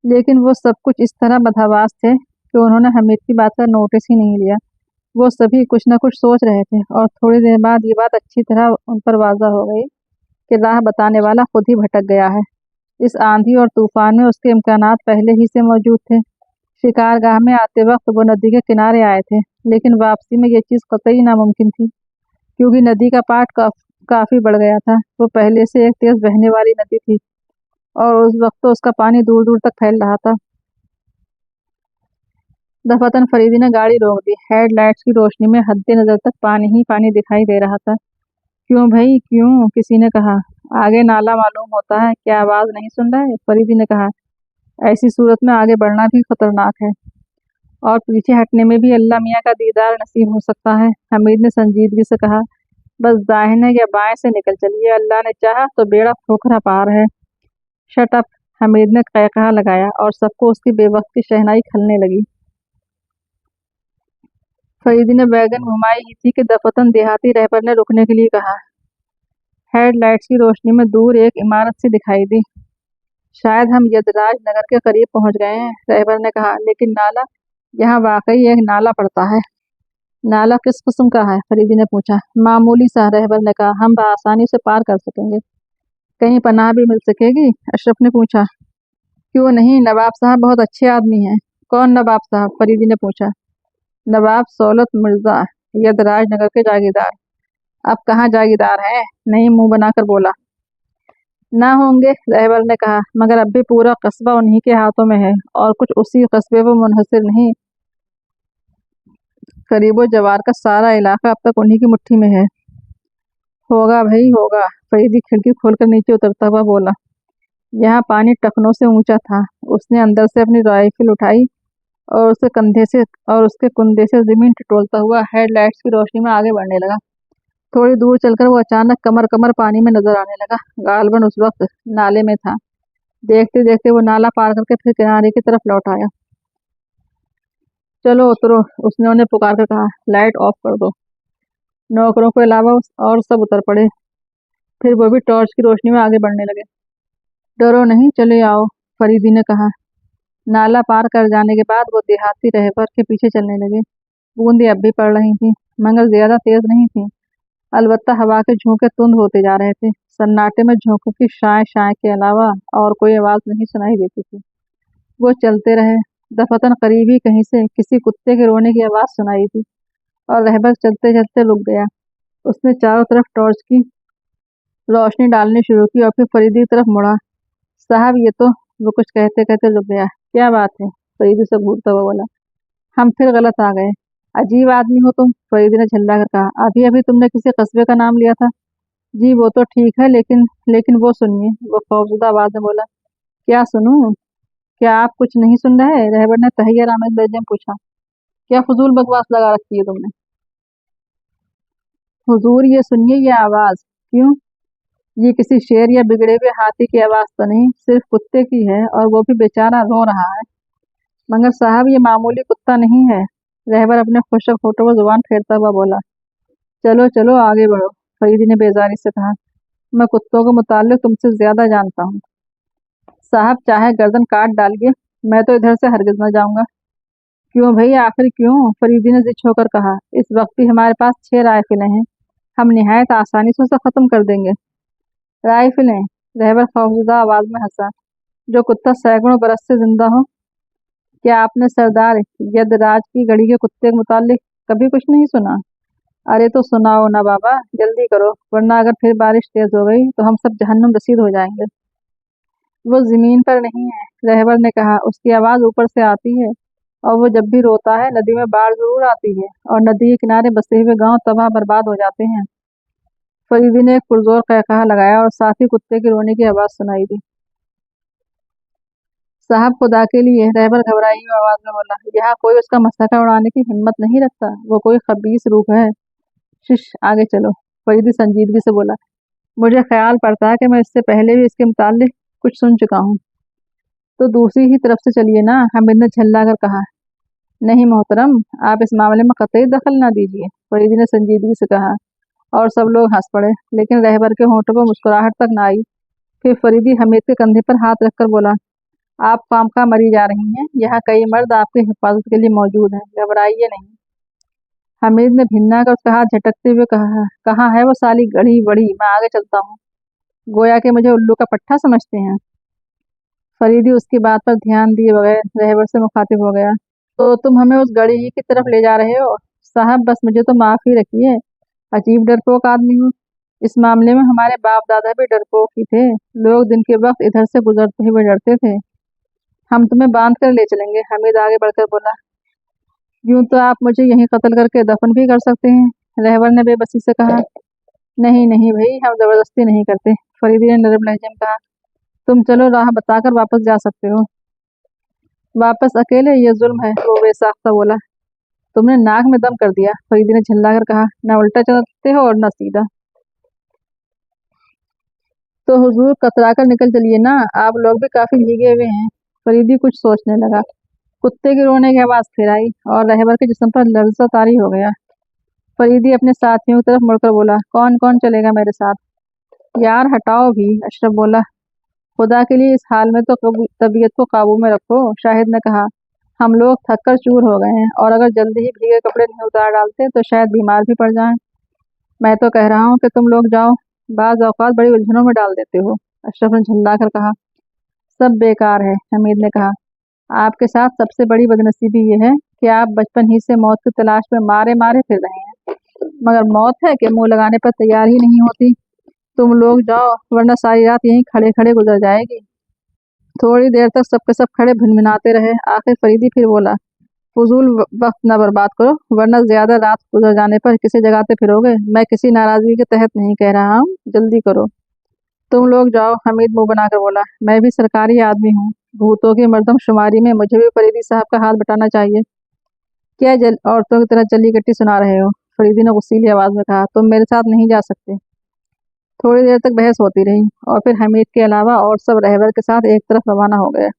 [SPEAKER 1] लेकिन वो सब कुछ इस तरह बदहवास थे कि उन्होंने हमीद की बात का नोटिस ही नहीं लिया। वो सभी कुछ न कुछ सोच रहे थे और थोड़ी देर बाद ये बात अच्छी तरह उन पर वाज़ा हो गई कि राह बताने वाला खुद ही भटक गया है। इस आंधी और तूफान में उसके इम्कानात पहले ही से मौजूद थे। शिकारगाह में आते वक्त वो नदी के किनारे आए थे, लेकिन वापसी में ये चीज़ कतई नामुमकिन थी, क्योंकि नदी का पाट काफ़ी बढ़ गया था। वो पहले से एक तेज बहने वाली नदी थी और उस वक्त तो उसका पानी दूर दूर तक फैल रहा था। दफातन फरीदी ने गाड़ी रोक दी। हेडलाइट्स की रोशनी में हद्दे नजर तक पानी ही पानी दिखाई दे रहा था। क्यों भाई क्यों? किसी ने कहा। आगे नाला मालूम होता है, क्या आवाज नहीं सुन रहा है? फरीदी ने कहा। ऐसी सूरत में आगे बढ़ना भी खतरनाक है और पीछे हटने में भी अल्लाह मियाँ का दीदार नसीब हो सकता है, हमीद ने संजीदगी से कहा। बस दाहिने या बाएं से निकल चलिए, अल्लाह ने चाहा तो बेड़ा खोखरा पार है। शट अप, हमीद ने कहा लगाया और सबको उसकी बेवक्त की शहनाई खलने लगी। फरीदी ने वैगन घुमाई ही थी कि दफतन देहाती रहबर ने रुकने के लिए कहा। हेडलाइट्स की रोशनी में दूर एक इमारत सी दिखाई दी। शायद हम यदराज नगर के करीब पहुंच गए हैं, रहबर ने कहा। लेकिन नाला, यहाँ वाकई एक नाला पड़ता है। नाला किस किस्म का है? फरीदी ने पूछा। मामूली सा, रहबर ने कहा, हम आसानी से पार कर सकेंगे। कहीं पनाह भी मिल सकेगी? अशरफ ने पूछा। क्यों नहीं, नवाब साहब बहुत अच्छे आदमी हैं। कौन नवाब साहब? फरीदी ने पूछा। नवाब सौलत मिर्जा, यदराज नगर के जागीरदार। अब कहाँ जागीरदार हैं? नहीं मुंह बनाकर बोला। ना होंगे, रहबर ने कहा, मगर अब भी पूरा कस्बा उन्हीं के हाथों में है और कुछ उसी कस्बे पर मुनहसर नहीं, करीबो जवार का सारा इलाका अब तक उन्हीं की मुट्ठी में है। होगा भाई होगा, फरीदी खिड़की खोलकर नीचे उतरता हुआ बोला। यहाँ पानी टखनों से ऊंचा था। उसने अंदर से अपनी राइफल उठाई और उसके कुंधे से जमीन टटोलता हुआ हेडलाइट्स की रोशनी में आगे बढ़ने लगा। थोड़ी दूर चलकर वो अचानक कमर कमर पानी में नजर आने लगा। गालबन उस वक्त नाले में था। देखते देखते वो नाला पार करके फिर किनारे की तरफ लौट आया। चलो उतरो, उसने उन्हें पुकार कर कहा। लाइट ऑफ कर दो। नौकरों के अलावा और सब उतर पड़े। फिर वो भी टॉर्च की रोशनी में आगे बढ़ने लगे। डरो नहीं, चले आओ, फरीदी ने कहा। नाला पार कर जाने के बाद वो देहाती रहबर के पीछे चलने लगे। बूंदें अब भी पड़ रही थीं, मगर ज्यादा तेज नहीं थीं। अलबत्ता हवा के झोंके तुंद होते जा रहे थे। सन्नाटे में झोंकों की शाय शाय के अलावा और कोई आवाज नहीं सुनाई देती थी। वो चलते रहे। दफतन करीब ही कहीं से किसी कुत्ते के रोने की आवाज सुनाई थी और रहबर चलते चलते रुक गया। उसने चारों तरफ टॉर्च की रोशनी डालनी शुरू की और फिर फरीदी की तरफ मुड़ा। साहब ये तो, वो कुछ कहते कहते रुक गया। क्या बात है? फरीदी से घूरता हुआ बोला। हम फिर गलत आ गए। अजीब आदमी हो तुम, फरीदी ने झल्ला कर कहा। अभी अभी तुमने किसी कस्बे का नाम लिया था। जी वो तो ठीक है, लेकिन लेकिन वो सुनिए, वो खौफजदा आवाज में बोला। क्या सुनूं? क्या आप कुछ नहीं सुन रहे? रहबर ने तहैयर आमेज लहजे में पूछा। क्या फजूल बकवास लगा रखी है तुमने? हुजूर ये सुनिए, ये आवाज। क्यों? ये किसी शेर या बिगड़े हुए हाथी की आवाज तो नहीं, सिर्फ कुत्ते की है, और वो भी बेचारा रो रहा है। मगर साहब ये मामूली कुत्ता नहीं है, रहबर अपने खुशक होठों पर जुबान फेरता हुआ बोला। चलो चलो आगे बढ़ो, फरीदी ने बेजारी से कहा। मैं कुत्तों के मुताल्लिक तुमसे ज्यादा जानता हूँ। साहब चाहे गर्दन काट डालिए, मैं तो इधर से हरगिज न जाऊंगा। क्यों भाई, आखिर क्यों? फरीदी ने जिद होकर कहा। इस वक्त भी हमारे पास 6 राइफलें हैं, हम निहायत आसानी से उसे खत्म कर देंगे। राइफलें? रहबर खौफजदा आवाज में हंसा। जो कुत्ता सैकड़ों बरस से जिंदा हो। क्या आपने सरदार यदराज की गढ़ी के कुत्ते के मुतालिक कभी कुछ नहीं सुना? अरे तो सुनाओ ना बाबा, जल्दी करो, वरना अगर फिर बारिश तेज हो गई तो हम सब जहन्नुम रसीद हो जाएंगे। वो जमीन पर नहीं है, रहबर ने कहा। उसकी आवाज ऊपर से आती है, और वो जब भी रोता है नदी में बाढ़ जरूर आती है, और नदी के किनारे बसे हुए गांव तबाह बर्बाद हो जाते हैं। फरीदी ने एक पुरजोर कहकहा लगाया और साथ ही कुत्ते के रोने की आवाज सुनाई दी। साहब खुदा के लिए, रहबर घबराई हुई आवाज में बोला। यहाँ कोई उसका मसका उड़ाने की हिम्मत नहीं रखता, वो कोई खबीस रूह है। शिश, आगे चलो, फरीदी संजीदगी से बोला। मुझे ख्याल पड़ता है कि मैं इससे पहले भी इसके मुतालिक कुछ सुन चुका हूँ। तो दूसरी ही तरफ से चलिए ना, हामिद ने झल्ला कर कहा। नहीं मोहतरम, आप इस मामले में कतई दखल ना दीजिए, फरीदी ने संजीदगी से कहा। और सब लोग हंस पड़े, लेकिन रहबर के होंठों पर मुस्कुराहट तक ना आई। फिर फरीदी हमीद के कंधे पर हाथ रखकर बोला। आप खामखा मरी जा रही हैं, यहाँ कई मर्द आपकी हिफाजत के लिए मौजूद हैं, घबराइए नहीं। हमीद ने भिन्ना कर उसका हाथ झटकते हुए कहा। कहाँ है वो साली गढ़ी बड़ी, मैं आगे चलता हूँ। गोया कि मुझे उल्लू का पट्टा समझते हैं। फरीदी उसकी बात पर ध्यान दिए बगैर रहबर से मुखातिब हो गया। तो तुम हमें उस गढ़ी ही की तरफ ले जा रहे हो? साहब बस मुझे तो माफ ही रखिए, अजीब डरपोक आदमी हूँ। इस मामले में हमारे बाप दादा भी डरपोक ही थे। लोग दिन के वक्त इधर से गुजरते हुए डरते थे। हम तुम्हें बांध कर ले चलेंगे, हमीद आगे बढ़कर बोला। यूं तो आप मुझे यहीं कत्ल करके दफन भी कर सकते हैं, रहबर ने बेबसी से कहा। नहीं नहीं भाई, हम जबरदस्ती नहीं करते, फरीदी ने नरम लहजे में कहा। तुम चलो, राह बताकर वापस जा सकते हो। वापस अकेले? ये जुल्म है, वो बेसाख्ता बोला। तुमने नाक में दम कर दिया, फरीदी ने झल्ला कर कहा। न उल्टा चलते हो और न सीधा। तो हुजूर कतरा कर निकल चलिए ना, आप लोग भी काफी भीगे हुए हैं। फरीदी कुछ सोचने लगा। कुत्ते के रोने की आवाज फिर आई और रहबर के जिस्म पर लर्जा तारी हो गया। फरीदी अपने साथियों की तरफ मुड़कर बोला। कौन कौन चलेगा मेरे साथ? यार हटाओ भी, अशरफ बोला। खुदा के लिए इस हाल में तो तबीयत को काबू में रखो, शाहिद ने कहा। हम लोग थक कर चूर हो गए हैं, और अगर जल्दी ही भीगे कपड़े नहीं उतार डालते तो शायद बीमार भी पड़ जाएं। मैं तो कह रहा हूँ कि तुम लोग जाओ, बाज औकात बड़ी उलझनों में डाल देते हो, अशरफ ने झल्ला कर कहा। सब बेकार है, हमीद ने कहा। आपके साथ सबसे बड़ी बदनसीबी ये है कि आप बचपन ही से मौत की तलाश में मारे मारे फिर रहे हैं, मगर मौत है कि मुंह लगाने पर तैयार ही नहीं होती। तुम लोग जाओ, वरना सारी रात यहीं खड़े खड़े गुजर जाएगी। थोड़ी देर तक सबके सब खड़े भिनभिनाते रहे। आखिर फरीदी फिर बोला। फजूल वक्त न बर्बाद करो, वरना ज्यादा रात गुजर जाने पर किसी जगह फिरोगे। मैं किसी नाराजगी के तहत नहीं कह रहा हूँ, जल्दी करो। तुम लोग जाओ, हमीद मुंह बनाकर बोला। मैं भी सरकारी आदमी हूँ, भूतों की मर्दमशुमारी में मुझे भी फरीदी साहब का हाथ बटाना चाहिए। क्या औरतों की तरह जली कट्टी सुना रहे हो? फरीदी ने गुस्सीली आवाज में कहा। तुम मेरे साथ नहीं जा सकते। थोड़ी देर तक बहस होती रही, और फिर हमीद के अलावा और सब रहबर के साथ एक तरफ रवाना हो गए।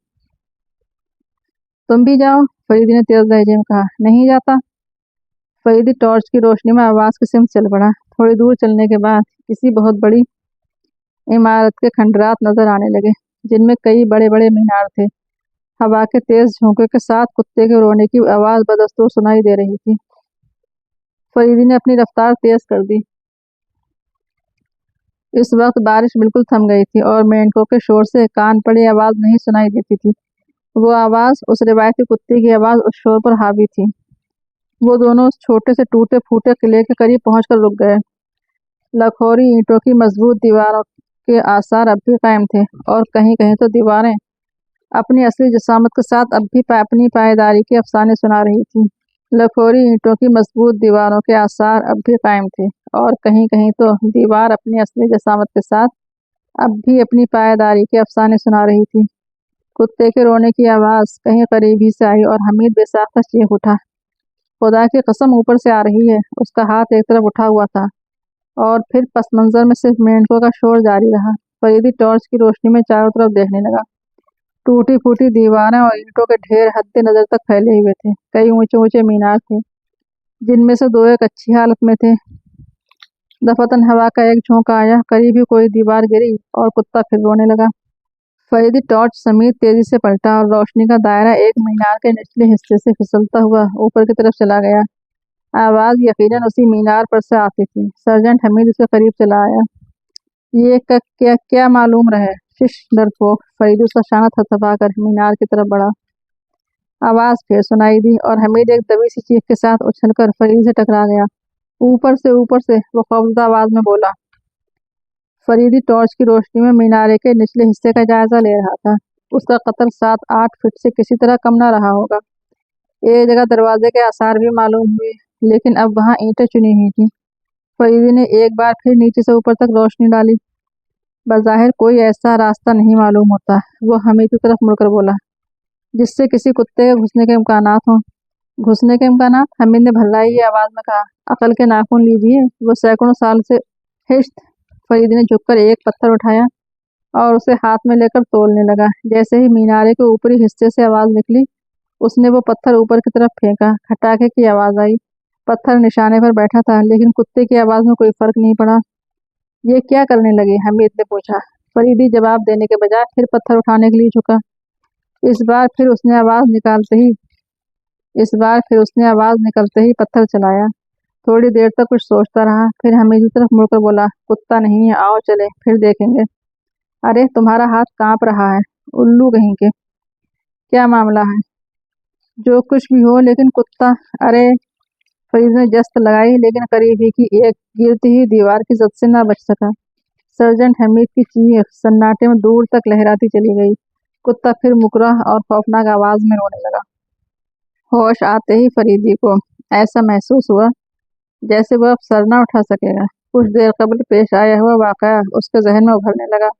[SPEAKER 1] तुम भी जाओ, फरीदी ने तेज लहजे में कहा। नहीं जाता। फरीदी टॉर्च की रोशनी में आवाज की सिमत चल पड़ा। थोड़ी दूर चलने के बाद किसी बहुत बड़ी इमारत के खंडरात नजर आने लगे, जिनमें कई बड़े बड़े मीनार थे। हवा के तेज झोंके के साथ कुत्ते के रोने की आवाज बदस्तूर सुनाई दे रही थी। फरीदी ने अपनी रफ्तार तेज कर दी। इस वक्त बारिश बिल्कुल थम गई थी और मेंढकों के शोर से कान पड़ी आवाज नहीं सुनाई देती थी। वो आवाज, उस रिवायती कुत्ते की आवाज, उस शोर पर हावी थी। वो दोनों उस छोटे से टूटे फूटे किले के करीब पहुंचकर रुक गए। लखोरी ईंटों की मजबूत दीवारों के आसार अब भी कायम थे और कहीं कहीं तो दीवारें अपनी असली जसामत के साथ अब भी अपनी पायदारी के अफसाने सुना रही थी। लखोरी ईंटों की मजबूत दीवारों के आसार अब भी कायम थे और कहीं कहीं तो दीवार अपनी असली जसामत के साथ अब भी अपनी पायदारी के अफसाने सुना रही थी। कुत्ते के रोने की आवाज कहीं करीब ही से आई और हमीद बेसाख्ता चीख उठा। खुदा की कसम, ऊपर से आ रही है। उसका हाथ एक तरफ उठा हुआ था और फिर पस मंजर में सिर्फ मेंढकों का शोर जारी रहा। फरीदी टॉर्च की रोशनी में चारों तरफ देखने लगा। टूटी फूटी दीवारें और ईंटों के ढेर हद नजर तक फैले हुए थे। कई ऊंचे ऊंचे मीनार थे, जिनमें से दो एक अच्छी हालत में थे। दफातन हवा का एक झोंका आया, करीब ही कोई दीवार गिरी और कुत्ता फिर रोने लगा। फरीदी टॉर्च समेत तेजी से पलटा और रोशनी का दायरा एक मीनार के निचले हिस्से से फिसलता हुआ ऊपर की तरफ चला गया। आवाज यकीनन उसी मीनार पर से आती थी। सर्जेंट हमीद उसके करीब चला आया। ये क्या क्या मालूम रहे? शिश डरपोक। फरीदी उसका शाना थपथपाकर मीनार की तरफ बढ़ा। आवाज फिर सुनाई दी और हमीद एक दबी सी चीख के साथ उछलकर फरीदी से टकरा गया। ऊपर से वो खौफजदा आवाज में बोला। फरीदी टॉर्च की रोशनी में मीनारे के निचले हिस्से का जायजा ले रहा था। उसका कतर 7-8 फीट से किसी तरह कम न रहा होगा। एक जगह दरवाजे के आसार भी मालूम हुए, लेकिन अब वहां ईंटें चुनी हुई थी। फरीदी ने एक बार फिर नीचे से ऊपर तक रोशनी डाली। बज़ाहिर कोई ऐसा रास्ता नहीं मालूम होता। वो हमीद की तरफ मुड़कर बोला, जिससे किसी कुत्ते के घुसने के इम्कानात हों। घुसने के इम्कानात? हमीद ने भल्लाई आवाज में कहा। अकल के नाखून लीजिए। वो सैकड़ों साल से हिश्त। फरीदी ने झुककर एक पत्थर उठाया और उसे हाथ में लेकर तोलने लगा। जैसे ही मीनारे के ऊपरी हिस्से से आवाज निकली, उसने वो पत्थर ऊपर की तरफ फेंका। खटाखे की आवाज आई। पत्थर निशाने पर बैठा था, लेकिन कुत्ते की आवाज में कोई फर्क नहीं पड़ा। ये क्या करने लगे? हमीद ने पूछा। फरीदी जवाब देने के बजाय फिर पत्थर उठाने के लिए झुका। इस बार फिर उसने आवाज निकलते ही पत्थर चलाया। थोड़ी देर तक कुछ सोचता रहा, फिर हमीद की तरफ मुड़कर बोला, कुत्ता नहीं है, आओ चले, फिर देखेंगे। अरे, तुम्हारा हाथ कांप रहा है, उल्लू कहीं के। क्या मामला है? जो कुछ भी हो, लेकिन कुत्ता। अरे, फरीद ने जस्त लगाई, लेकिन करीब ही की एक गिरती ही दीवार की जद से न बच सका। सर्जेंट हमीद की चीख सन्नाटे में दूर तक लहराती चली गई। कुत्ता फिर मुकरा और खौफनाक आवाज में रोने लगा। होश आते ही फरीदी को ऐसा महसूस हुआ जैसे वह अब सर न उठा सकेगा। कुछ देर कबल पेश आया हुआ वाकया उसके जहन में उभरने लगा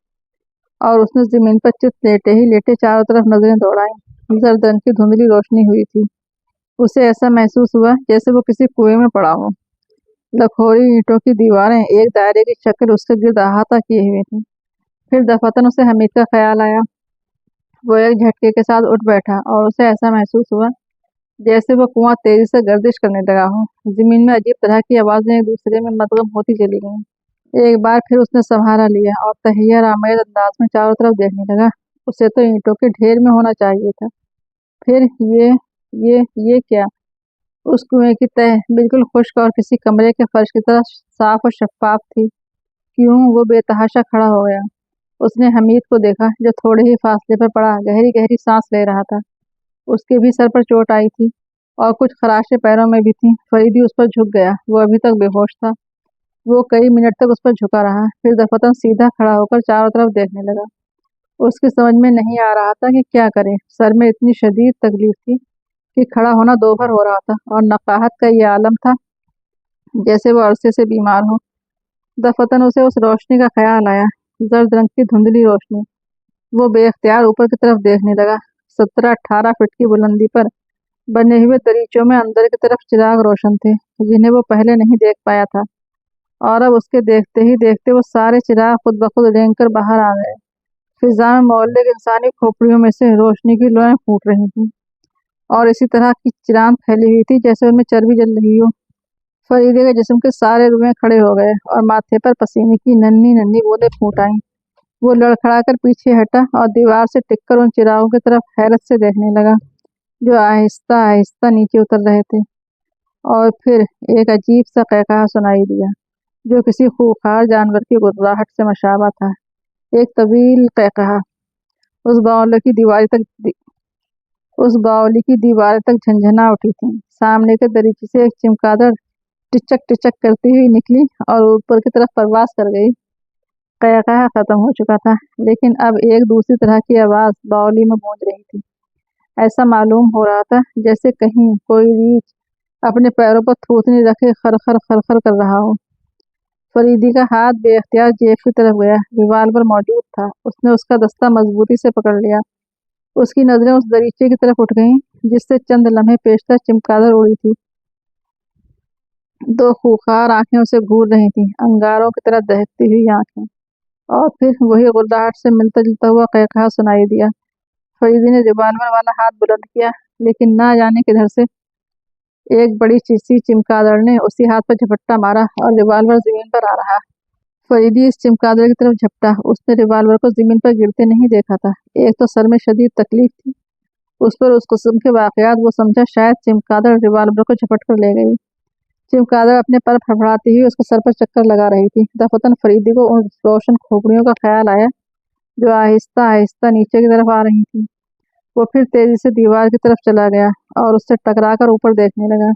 [SPEAKER 1] और उसने जमीन पर चित लेटे ही लेटे चारों तरफ नजरें दौड़ाई। जर्द रंग की धुंधली रोशनी हुई थी। उसे ऐसा महसूस हुआ जैसे वो किसी कुएं में पड़ा हो। लखोरी ईंटों की दीवारें एक दायरे की शक्ल उसके गिर्द अहाता किए हुए थी। फिर दफातन उसे हमीद का ख्याल आया। वो एक झटके के साथ उठ बैठा और उसे ऐसा महसूस हुआ जैसे वो कुआं तेजी से गर्दिश करने लगा हो। जमीन में अजीब तरह की आवाजें एक दूसरे में मदगम होती चली गईं। एक बार फिर उसने संहारा लिया और तहैया आमेज अंदाज में चारों तरफ देखने लगा। उसे तो ईंटों के ढेर में होना चाहिए था। फिर ये क्या? उस कुएं की तह बिल्कुल खुश्क और किसी कमरे के फर्श की तरह साफ और शफाफ थी। क्यों? वो बेतहाशा खड़ा हो गया। उसने हमीद को देखा, जो थोड़े ही फासले पर पड़ा गहरी गहरी सांस ले रहा था। उसके भी सर पर चोट आई थी और कुछ खराशें पैरों में भी थीं। फरीदी उस पर झुक गया। वो अभी तक बेहोश था। वो कई मिनट तक उस पर झुका रहा, फिर दफातन सीधा खड़ा होकर चारों तरफ देखने लगा। उसकी समझ में नहीं आ रहा था कि क्या करे। सर में इतनी शदीद तकलीफ थी कि खड़ा होना दोभर हो रहा था और नकाहत का ये आलम था जैसे वो अरसे से बीमार हो। दफातन उसे उस रोशनी का ख्याल आया, जर्द रंग की धुंधली रोशनी। वो बेख्तियार ऊपर की तरफ देखने लगा। 17-18 फीट की बुलंदी पर बने हुए दरीचों में अंदर की तरफ चिराग रोशन थे, जिन्हें वो पहले नहीं देख पाया था। और अब उसके देखते ही देखते वो सारे चिराग खुद ब खुद रेंग कर बाहर आ गए। फिजा में मोहल्ले की इंसानी खोपड़ियों में से रोशनी की लोएं फूट रही थीं और इसी तरह की चिरांद फैली हुई थी जैसे उनमें चर्बी जल रही हो। फरीदे के जिस्म के सारे रुएं खड़े हो गए और माथे पर पसीने की नन्ही नन्ही बूंदें फूट आईं। वो लड़खड़ा कर पीछे हटा और दीवार से टिककर उन चिरागों की तरफ हैरत से देखने लगा जो आहिस्ता आहिस्ता नीचे उतर रहे थे। और फिर एक अजीब सा कहकहा सुनाई दिया जो किसी खूंखार जानवर की गुर्राहट से मशाबा था। एक तवील कहकहा उस बावली की दीवार तक उस बावली की दीवार तक झंझना उठी थी। सामने के दरीचे से एक चमगादड़ टिचक टिचक करती हुई निकली और ऊपर की तरफ परवास कर गई। कहकहा खत्म हो चुका था, लेकिन अब एक दूसरी तरह की आवाज बावली में गूंज रही थी। ऐसा मालूम हो रहा था जैसे कहीं कोई रीछ अपने पैरों पर थूथनी रखे खरखर खरखर कर रहा हो। फरीदी का हाथ बेख्तियार जेब की तरफ गया। रिवाल्वर मौजूद था। उसने उसका दस्ता मजबूती से पकड़ लिया। उसकी नजरें उस दरीचे की तरफ उठ गईं जिससे चंद लम्हे पेशतर चमगादड़ उड़ी थी। दो खूंखार आंखें उसे घूर रही थीं, अंगारों की तरह दहकती हुई आंखें। और फिर वही गुर्राहट से मिलता जुलता हुआ कहकहा सुनाई दिया। फरीदी ने रिवाल्वर वाला हाथ बुलंद किया, लेकिन ना जाने किधर से एक बड़ी सी चमगादड़ ने उसी हाथ पर झपट्टा मारा और रिवाल्वर जमीन पर आ रहा। फरीदी इस चमगादड़ की तरफ झपटा। उसने रिवाल्वर को जमीन पर गिरते नहीं देखा था। एक तो सर में शदीद तकलीफ थी, उस पर उस किस्म के वाकयात। वो समझा शायद चमगादड़ रिवाल्वर को झपट कर ले गई। चमगादड़ अपने पर फड़फड़ाती हुई उसके सर पर चक्कर लगा रही थी। दफतन फरीदी को उन रोशन खोपड़ियों का ख्याल आया जो आहिस्ता आहिस्ता नीचे की तरफ आ रही थी। वो फिर तेजी से दीवार की तरफ चला गया और उससे टकरा कर ऊपर देखने लगा।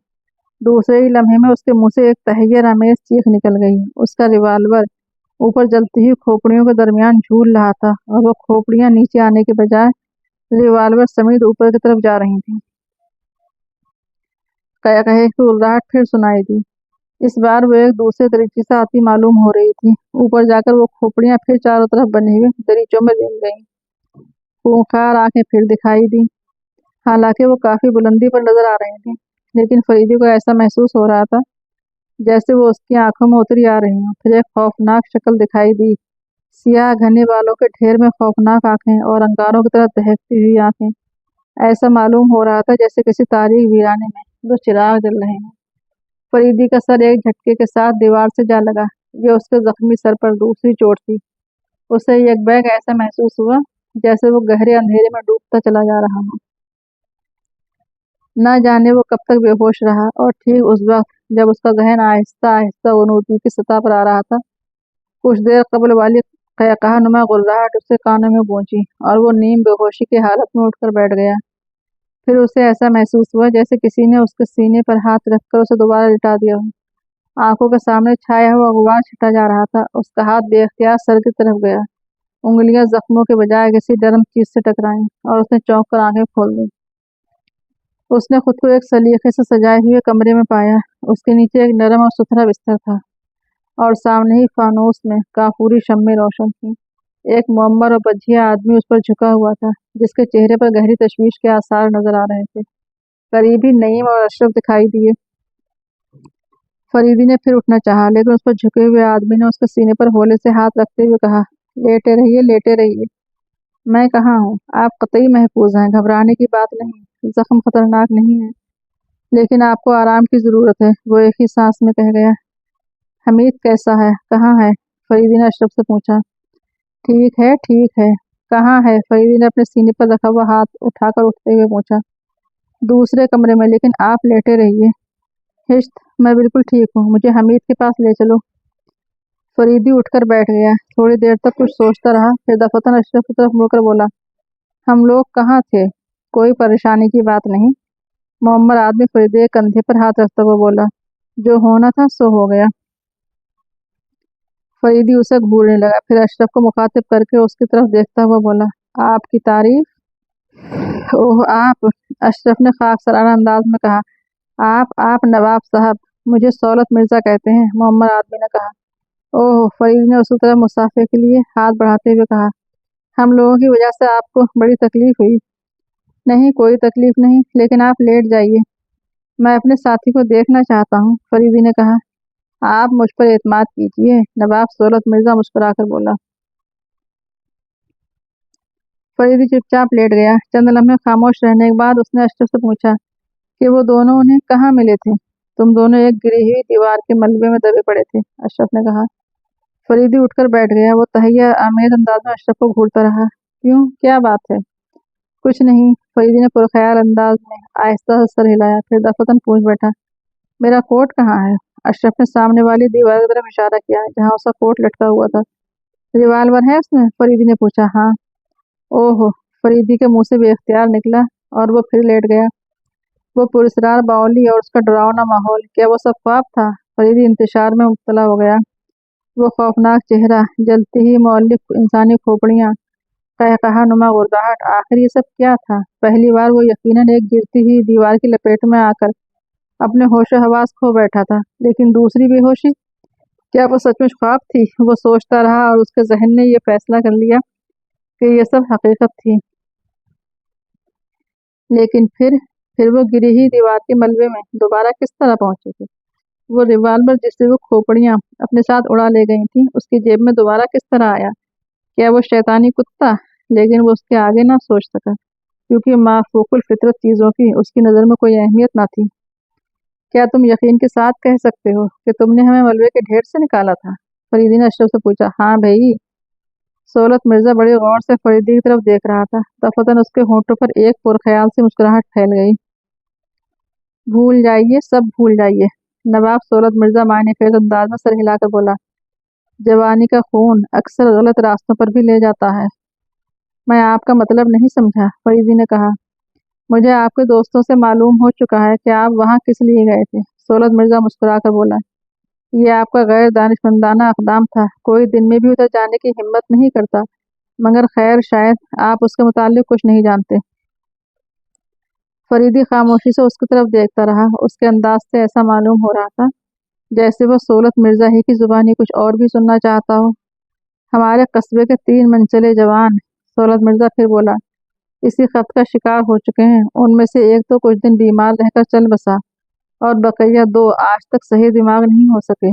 [SPEAKER 1] दूसरे ही लम्हे में उसके मुंह से एक तहैयर आमेज चीख निकल गई। उसका रिवाल्वर ऊपर जलती हुई खोपड़ियों के दरमियान झूल रहा था और वो खोपड़ियां नीचे आने के बजाय रिवाल्वर समेत ऊपर की तरफ जा रही थीं। कहे की गुर्राहट फिर सुनाई दी। इस बार वो एक दूसरे तरीके से आती मालूम हो रही थी। ऊपर जाकर वो खोपड़ियां फिर चारों तरफ बने हुए दरीचों में रिंग गईं। खूंखार आंखें फिर दिखाई दी। हालांकि वो काफी बुलंदी पर नजर आ रही थी, लेकिन फरीदी को ऐसा महसूस हो रहा था जैसे वो उसकी आंखों में उतरी आ रही हूँ। फिर एक खौफनाक शक्ल दिखाई दी। सियाह घने बालों के ढेर में खौफनाक आंखें और अंगारों की तरह दहकती हुई आंखें। ऐसा मालूम हो रहा था जैसे किसी तारीख वीराने में दो चिराग जल रहे हैं। फरीदी का सर एक झटके के साथ दीवार से जा लगा। ये उसके जख्मी सर पर दूसरी चोट थी। उसे यकबैग ऐसा महसूस हुआ जैसे वो गहरे अंधेरे में डूबता चला जा रहा हो। न जाने वो कब तक बेहोश रहा, और ठीक उस वक्त जब उसका जहन आहिस्ता आहिस्ता उनूदी की सतह पर आ रहा था, कुछ देर कबल वाली कहकहा नुमा गुर्राहट उसके कानों में गूंजी और वो नीम बेहोशी की हालत में उठकर बैठ गया। फिर उसे ऐसा महसूस हुआ जैसे किसी ने उसके सीने पर हाथ रखकर उसे दोबारा लिटा दिया हो। आंखों के सामने छाया हुआ गुबार छिटा जा रहा था। उसका हाथ बेख्तियार सर की तरफ गया। उंगलियां जख्मों के बजाय किसी नरम चीज से टकराईं और उसने चौंक कर आंखें खोल दी। उसने खुद को एक सलीके से सजाए हुए कमरे में पाया। उसके नीचे एक नरम और सुथरा बिस्तर था और सामने ही फानूस में काफूरी शम्में रोशन थी। एक मुअम्मर और बजिया आदमी उस पर झुका हुआ था, जिसके चेहरे पर गहरी तशवीश के आसार नजर आ रहे थे। करीबी नईम और अशरफ दिखाई दिए। फरीदी ने फिर उठना चाहा, लेकिन उस पर झुके हुए आदमी ने उसके सीने पर होले से हाथ रखते हुए कहा, लेटे रहिए, लेटे रहिए। मैं कहाँ हूँ? आप कतई महफूज हैं, घबराने की बात नहीं। जख्म खतरनाक नहीं है, लेकिन आपको आराम की जरूरत है। वो एक ही सांस में कह गया। हमीद कैसा है? कहाँ है? फरीदी ने अशरफ से पूछा। ठीक है, ठीक है। कहाँ है? फरीदी ने अपने सीने पर रखा हुआ हाथ उठाकर उठते हुए पूछा। दूसरे कमरे में, लेकिन आप लेटे रहिए। हिश्त, मैं बिल्कुल ठीक हूँ, मुझे हमीद के पास ले चलो। फरीदी उठकर बैठ गया। थोड़ी देर तक कुछ सोचता रहा, फिर दफतन अशरफ की तरफ मुड़कर बोला, हम लोग कहाँ थे? कोई परेशानी की बात नहीं। मुअम्मर आदमी फरीदी के कंधे पर हाथ रखता हुआ बोला, जो होना था सो हो गया। फरीदी उसे घूरने लगा, फिर अशरफ को मुखातिब करके उसकी तरफ देखता हुआ बोला, आपकी तारीफ? ओह आप? अशरफ ने खाकसराना अंदाज में कहा। आप नवाब साहब, मुझे सौलत मिर्जा कहते हैं, मुअम्मर आदमी ने कहा। ओह, फरीद ने उसी तरफ मुसाफे के लिए हाथ बढ़ाते हुए कहा, हम लोगों की वजह से आपको बड़ी तकलीफ हुई? नहीं, कोई तकलीफ नहीं, लेकिन आप लेट जाइए, मैं अपने साथी को देखना चाहता हूँ, फरीदी ने कहा। आप मुझ पर एतमाद कीजिए, नवाब सौलत मिर्जा मुस्कुराकर बोला। फरीदी चुपचाप लेट गया। चंद लम्हे खामोश रहने के बाद उसने अशरफ से पूछा कि वो दोनों उन्हें कहाँ मिले थे। तुम दोनों एक गिरी हुई दीवार के मलबे में दबे पड़े थे, अशरफ ने कहा। फरीदी उठकर बैठ गया। वो तहैया आमेज अंदाज में अशरफ को घूरता रहा। क्यों, क्या बात है? कुछ नहीं, फरीदी ने पुरख्याल अंदाज में आहिस्ता से सर हिलाया, फिर दफतन पूछ बैठा, मेरा कोट कहाँ है? अशरफ ने सामने वाली दीवार की तरफ इशारा किया, जहाँ उसका कोट लटका हुआ था। रिवाल्वर है उसमें? फरीदी ने पूछा। हाँ। ओहो, फरीदी के मुंह से बेख्तियार निकला और वो फिर लेट गया। वो पुरस्कार बावली और उसका डरावना माहौल, क्या वो सब ख्वाब था? फरीदी इंतशार में मुब्तला हो गया। वो खौफनाक चेहरा, जलती ही मौलिक इंसानी खोपड़ियाँ, कहकहा नुमा गुर्दाहट, आखिर ये सब क्या था? पहली बार वो यकीनन एक गिरती हुई दीवार की लपेट में आकर अपने होशो हवास खो बैठा था, लेकिन दूसरी बेहोशी, क्या वो सचमुच ख्वाब थी? वो सोचता रहा और उसके जहन ने यह फैसला कर लिया कि ये सब हकीकत थी। लेकिन फिर वो गिरी ही दीवार के मलबे में दोबारा किस तरह पहुंचे थे? वो रिवाल्वर जिससे वो खोपड़ियां अपने साथ उड़ा ले गई थी, उसकी जेब में दोबारा किस तरह आया? क्या वो शैतानी कुत्ता? लेकिन वो उसके आगे ना सोच सका, क्योंकि माफूकुल फितरत चीज़ों की उसकी नज़र में कोई अहमियत ना थी। क्या तुम यकीन के साथ कह सकते हो कि तुमने हमें मलबे के ढेर से निकाला था? फरीदी ने अशरफ से पूछा। हाँ भाई। सोलत मिर्जा बड़े गौर से फरीदी की तरफ देख रहा था। दफतन उसके होंठों पर एक पुरख्याल से मुस्कुराहट फैल गई। भूल जाइए, सब भूल जाइए। नवाब सोलत मिर्जा मायने खेज अंदाज में सर हिलाकर बोला, जवानी का खून अक्सर गलत रास्तों पर भी ले जाता है। मैं आपका मतलब नहीं समझा, फरीदी ने कहा। मुझे आपके दोस्तों से मालूम हो चुका है कि आप वहाँ किस लिए गए थे। सोलत मिर्जा मुस्कुराकर बोला, ये आपका गैर दानिशमंदाना अक़दाम था। कोई दिन में भी उधर जाने की हिम्मत नहीं करता, मगर खैर शायद आप उसके मुताल्लिक कुछ नहीं जानते। फरीदी खामोशी से उसकी तरफ देखता रहा। उसके अंदाज से ऐसा मालूम हो रहा था जैसे वो सोलत मिर्जा ही की जुबानी कुछ और भी सुनना चाहता हो। हमारे कस्बे के 3 मनचले जवान, सोलत मिर्जा फिर बोला, इसी खत का शिकार हो चुके हैं। उनमें से एक तो कुछ दिन बीमार रहकर चल बसा और बकैया 2 आज तक सही दिमाग नहीं हो सके।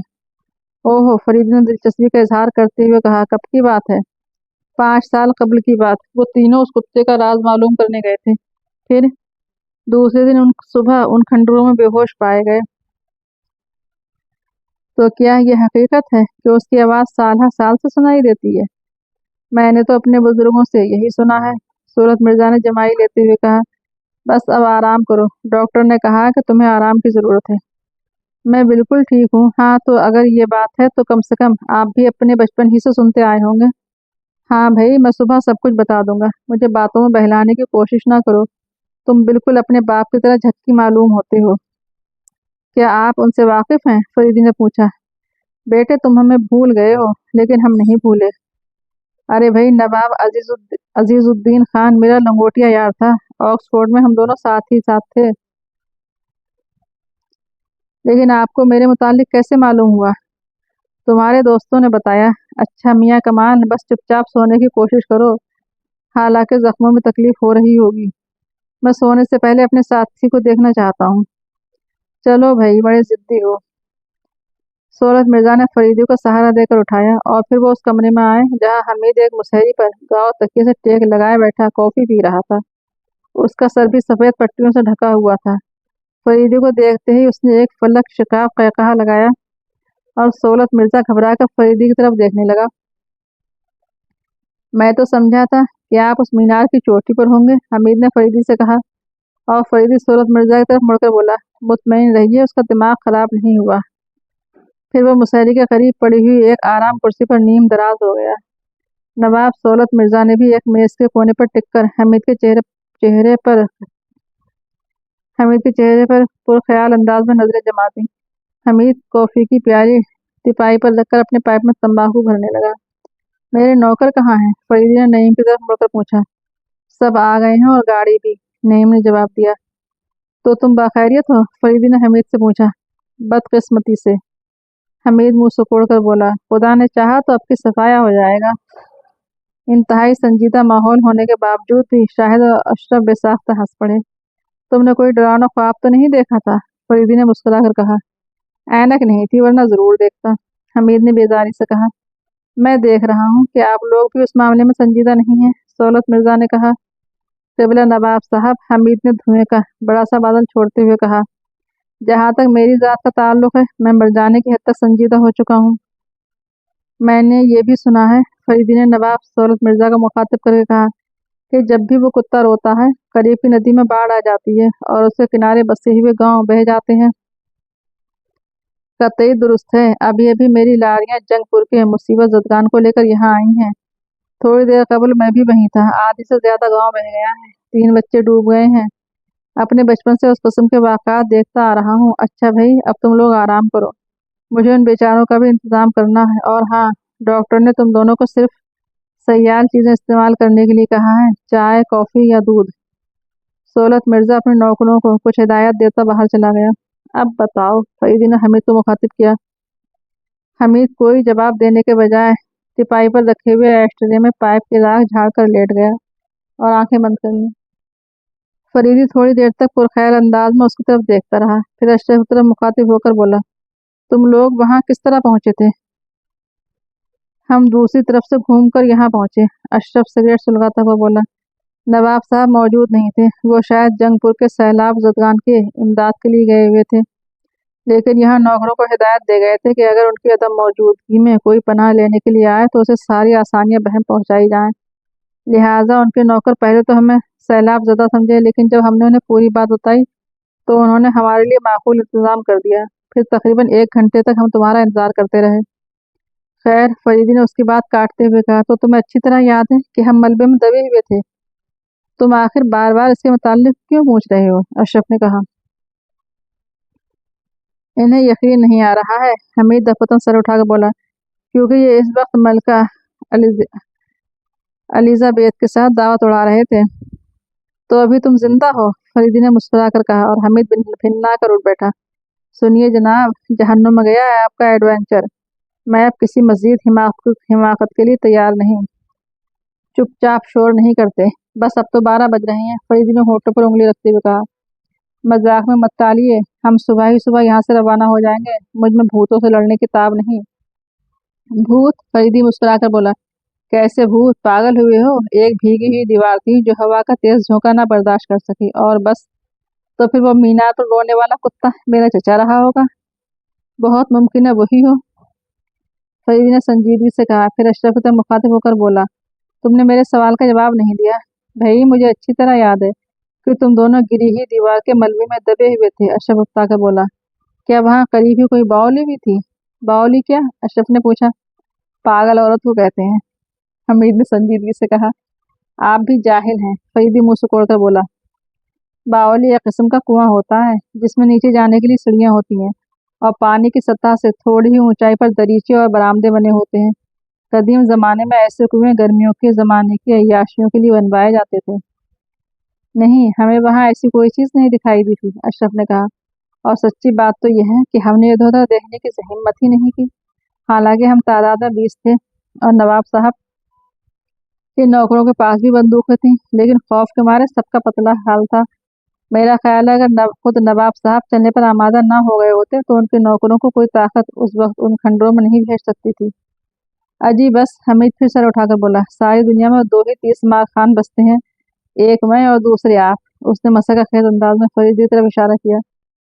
[SPEAKER 1] ओहो, फरीदी ने दिलचस्पी का इजहार करते हुए कहा, कब की बात है? 5 साल कबल की बात। वो तीनों उस कुत्ते का राज मालूम करने गए थे। फिर दूसरे दिन उन सुबह उन खंडरों में बेहोश पाए गए। तो क्या यह हकीकत है कि उसकी आवाज़ साल हर साल से सुनाई देती है? मैंने तो अपने बुजुर्गों से यही सुना है। सूरत मिर्जा ने जमाई लेते हुए कहा, बस अब आराम करो, डॉक्टर ने कहा कि तुम्हें आराम की ज़रूरत है। मैं बिल्कुल ठीक हूँ। हाँ, तो अगर ये बात है तो कम से कम आप भी अपने बचपन ही से सुनते आए होंगे। हाँ भाई, मैं सुबह सब कुछ बता दूंगा। मुझे बातों में बहलाने की कोशिश ना करो। तुम बिल्कुल अपने बाप की तरह झक्की मालूम होते हो। क्या आप उनसे वाकिफ हैं? फरीदी ने पूछा। बेटे, तुम हमें भूल गए हो, लेकिन हम नहीं भूले। अरे भाई, नवाब अजीजुद्दीन खान मेरा लंगोटिया यार था। ऑक्सफोर्ड में हम दोनों साथ ही साथ थे। लेकिन आपको मेरे मुतालिक कैसे मालूम हुआ? तुम्हारे दोस्तों ने बताया। अच्छा मियाँ कमाल, बस चुपचाप सोने की कोशिश करो। हालांकि जख्मों में तकलीफ हो रही होगी। मैं सोने से पहले अपने साथी को देखना चाहता हूँ। चलो भाई, बड़े जिद्दी हो। सोलत मिर्जा ने फरीदी को सहारा देकर उठाया और फिर वो उस कमरे में आए जहाँ हमीद एक मुसहरी पर गाँव तकिए से टेक लगाए बैठा कॉफी पी रहा था। उसका सर भी सफ़ेद पट्टियों से ढका हुआ था। फरीदी को देखते ही उसने एक फलक शिकाब कहकहा लगाया और सोलत मिर्जा घबरा कर फरीदी की तरफ देखने लगा। मैं तो समझा था कि आप उस मीनार की चोटी पर होंगे, हमीद ने फरीदी से कहा। और फरीदी सोलत मिर्जा की तरफ मुड़कर बोला, मुतमईन रहिए, उसका दिमाग खराब नहीं हुआ। फिर वो मुसहरी के करीब पड़ी हुई एक आराम कुर्सी पर नीम दराज हो गया। नवाब सोलत मिर्जा ने भी एक मेज के कोने पर टिककर हमीद के चेहरे पर पुरख्याल अंदाज में नजरें जमा दी। हमीद कॉफी की प्याली तिपाई पर रखकर अपने पाइप में तंबाकू भरने लगा। मेरे नौकर कहाँ हैं? फरीदी ने नईम की तरफ मुड़कर पूछा। सब आ गए हैं और गाड़ी भी, नईम ने जवाब दिया। तो तुम बाखैरियत हो? फरीदी ने हमीद से पूछा। बदकिस्मती से, हमीद मुंह सिकोड़ कर बोला। खुदा ने चाहा तो अब की सफाया हो जाएगा। इंतहाई संजीदा माहौल होने के बावजूद भी शाहिद और अशरफ बेसाख्ता हंस पड़े। तुमने कोई डरावना ख्वाब तो नहीं देखा था? फरीदी ने मुस्कुरा कर कहा। ऐनक नहीं थी, वरना जरूर देखता, हमीद ने बेजारी से कहा। मैं देख रहा हूँ कि आप लोग भी उस मामले में संजीदा नहीं हैं, दौलत मिर्जा ने कहा। क़िबला नवाब साहब, हमीद ने धुएं का बड़ा सा बादल छोड़ते हुए कहा, जहाँ तक मेरी जात का ताल्लुक है, मैं मर जाने की हद तक संजीदा हो चुका हूँ। मैंने ये भी सुना है, फरीदी ने नवाब दौलत मिर्जा को मुखातिब करके कहा, कि जब भी वो कुत्ता रोता है करीब की नदी में बाढ़ आ जाती है और उसके किनारे बसे हुए गांव बह जाते हैं। कतई दुरुस्त है। अभी अभी मेरी लाड़ियां जंगपुर के मुसीबत जदगान को लेकर यहाँ आई हैं। थोड़ी देर कबल मैं भी वहीं था। आधी से ज्यादा गांव बह गया है, 3 बच्चे डूब गए हैं। अपने बचपन से उस किस्म के वाक़ात देखता आ रहा हूँ। अच्छा भाई, अब तुम लोग आराम करो, मुझे उन बेचारों का भी इंतजाम करना है। और हाँ, डॉक्टर ने तुम दोनों को सिर्फ सयाल चीजें इस्तेमाल करने के लिए कहा है, चाय कॉफी या दूध। दौलत मिर्जा अपने नौकरों को कुछ हिदायत देता बाहर चला गया। अब बताओ, फरीदी ने हमीद को मुखातिब किया। हमीद कोई जवाब देने के बजाय टिपाई पर रखे हुए एस्ट्रे में पाइप की राख झाड़ कर लेट गया और आंखें बंद कर ली। फरीदी थोड़ी देर तक पुरखैर अंदाज में उसकी तरफ देखता रहा, फिर अशरफ की तरफ मुखातिब होकर बोला, तुम लोग वहां किस तरह पहुंचे थे? हम दूसरी तरफ से घूमकर यहाँ पहुंचे। अशरफ सिगरेट सुलगाता हुआ बोला। नवाब साहब मौजूद नहीं थे, वो शायद जंगपुर के सैलाब जदगान के इमदाद के लिए गए हुए थे। लेकिन यहाँ नौकरों को हिदायत दे गए थे कि अगर उनकी अदम मौजूदगी में कोई पनाह लेने के लिए आए तो उसे सारी आसानियां बहम पहुंचाई जाएं। लिहाजा उनके नौकर पहले तो हमें सैलाब ज़दा समझे, लेकिन जब हमने उन्हें पूरी बात बताई तो उन्होंने हमारे लिए माकूल इंतजाम कर दिया। फिर तकरीबन 1 घंटे तक हम तुम्हारा इंतजार करते रहे। खैर, फरीदी ने उसकी बात काटते हुए कहा, तो तुम्हें अच्छी तरह याद है कि हम मलबे में दबे हुए थे। तुम आखिर बार बार इसके मुताल्लिक क्यों पूछ रहे हो? अशरफ ने कहा। इन्हें यकीन नहीं आ रहा है, हमीद दफतन सर उठाकर बोला, क्योंकि ये इस वक्त मलका एलिजाबेथ के साथ दावत उड़ा रहे थे। तो अभी तुम जिंदा हो? फरीदी ने मुस्कुराकर कहा और हमीद भिन्ना कर उठ बैठा। सुनिए जनाब, जहन्नुम में गया है आपका एडवेंचर। मैं अब किसी मजीद हिमाकत के लिए तैयार नहीं। चुपचाप शोर नहीं करते। बस अब तो 12 बज रहे हैं। फरीदी ने होठों पर उंगली रखते हुए कहा, मजाक में मत टालिए, हम सुबह ही सुबह यहाँ से रवाना हो जाएंगे। मुझ में भूतों से लड़ने की ताब नहीं। भूत? फरीदी मुस्कुराकर बोला, कैसे भूत? पागल हुए हो? एक भीगी हुई दीवार थी जो हवा का तेज झोंका ना बर्दाश्त कर सकी, और बस। तो फिर वो मीनार पर रोने वाला कुत्ता मेरा चचा रहा होगा। बहुत मुमकिन है वही हो, फरीदी ने संजीदगी से कहा। फिर अशरफ से मुखातिब होकर बोला, तुमने मेरे सवाल का जवाब नहीं दिया। भाई, मुझे अच्छी तरह याद है कि तुम दोनों गिरी हुई दीवार के मलबे में दबे हुए थे। अशरफ उकता कर बोला, क्या वहाँ करीब ही कोई बावली भी थी? बावली क्या? अशरफ ने पूछा। पागल औरत को कहते हैं, हमीद ने संजीदगी से कहा। आप भी जाहिल हैं, फरीदी मुंह सिकोड़कर बोला। बावली एक किस्म का कुआं होता है जिसमें नीचे जाने के लिए सीढ़ियां होती हैं और पानी की सतह से थोड़ी ही ऊंचाई पर दरीचे और बरामदे बने होते हैं। कदीम जमाने में ऐसे कुएं गर्मियों के जमाने की अय्याशियों के लिए बनवाए जाते थे। नहीं, हमें वहां ऐसी कोई चीज नहीं दिखाई दी थी, अशरफ ने कहा। और सच्ची बात तो यह है कि हमने इधर उधर देखने की हिम्मत ही नहीं की। हालांकि हम तादाद में 20 थे और नवाब साहब के नौकरों के पास भी बंदूकें थीं, लेकिन खौफ के मारे सबका पतला हाल था। मेरा ख्याल है अगर खुद नवाब साहब चलने पर आमादा ना हो गए होते तो उनके नौकरों को कोई ताकत उस वक्त उन खंडरों में नहीं भेज सकती थी। अजी बस, हमीद फिर सर उठाकर बोला, सारी दुनिया में 2 ही 30 मार खान बसते हैं, एक मैं और दूसरे आप। उसने मशक्क़त खेज अंदाज में फरीदी की तरफ इशारा किया।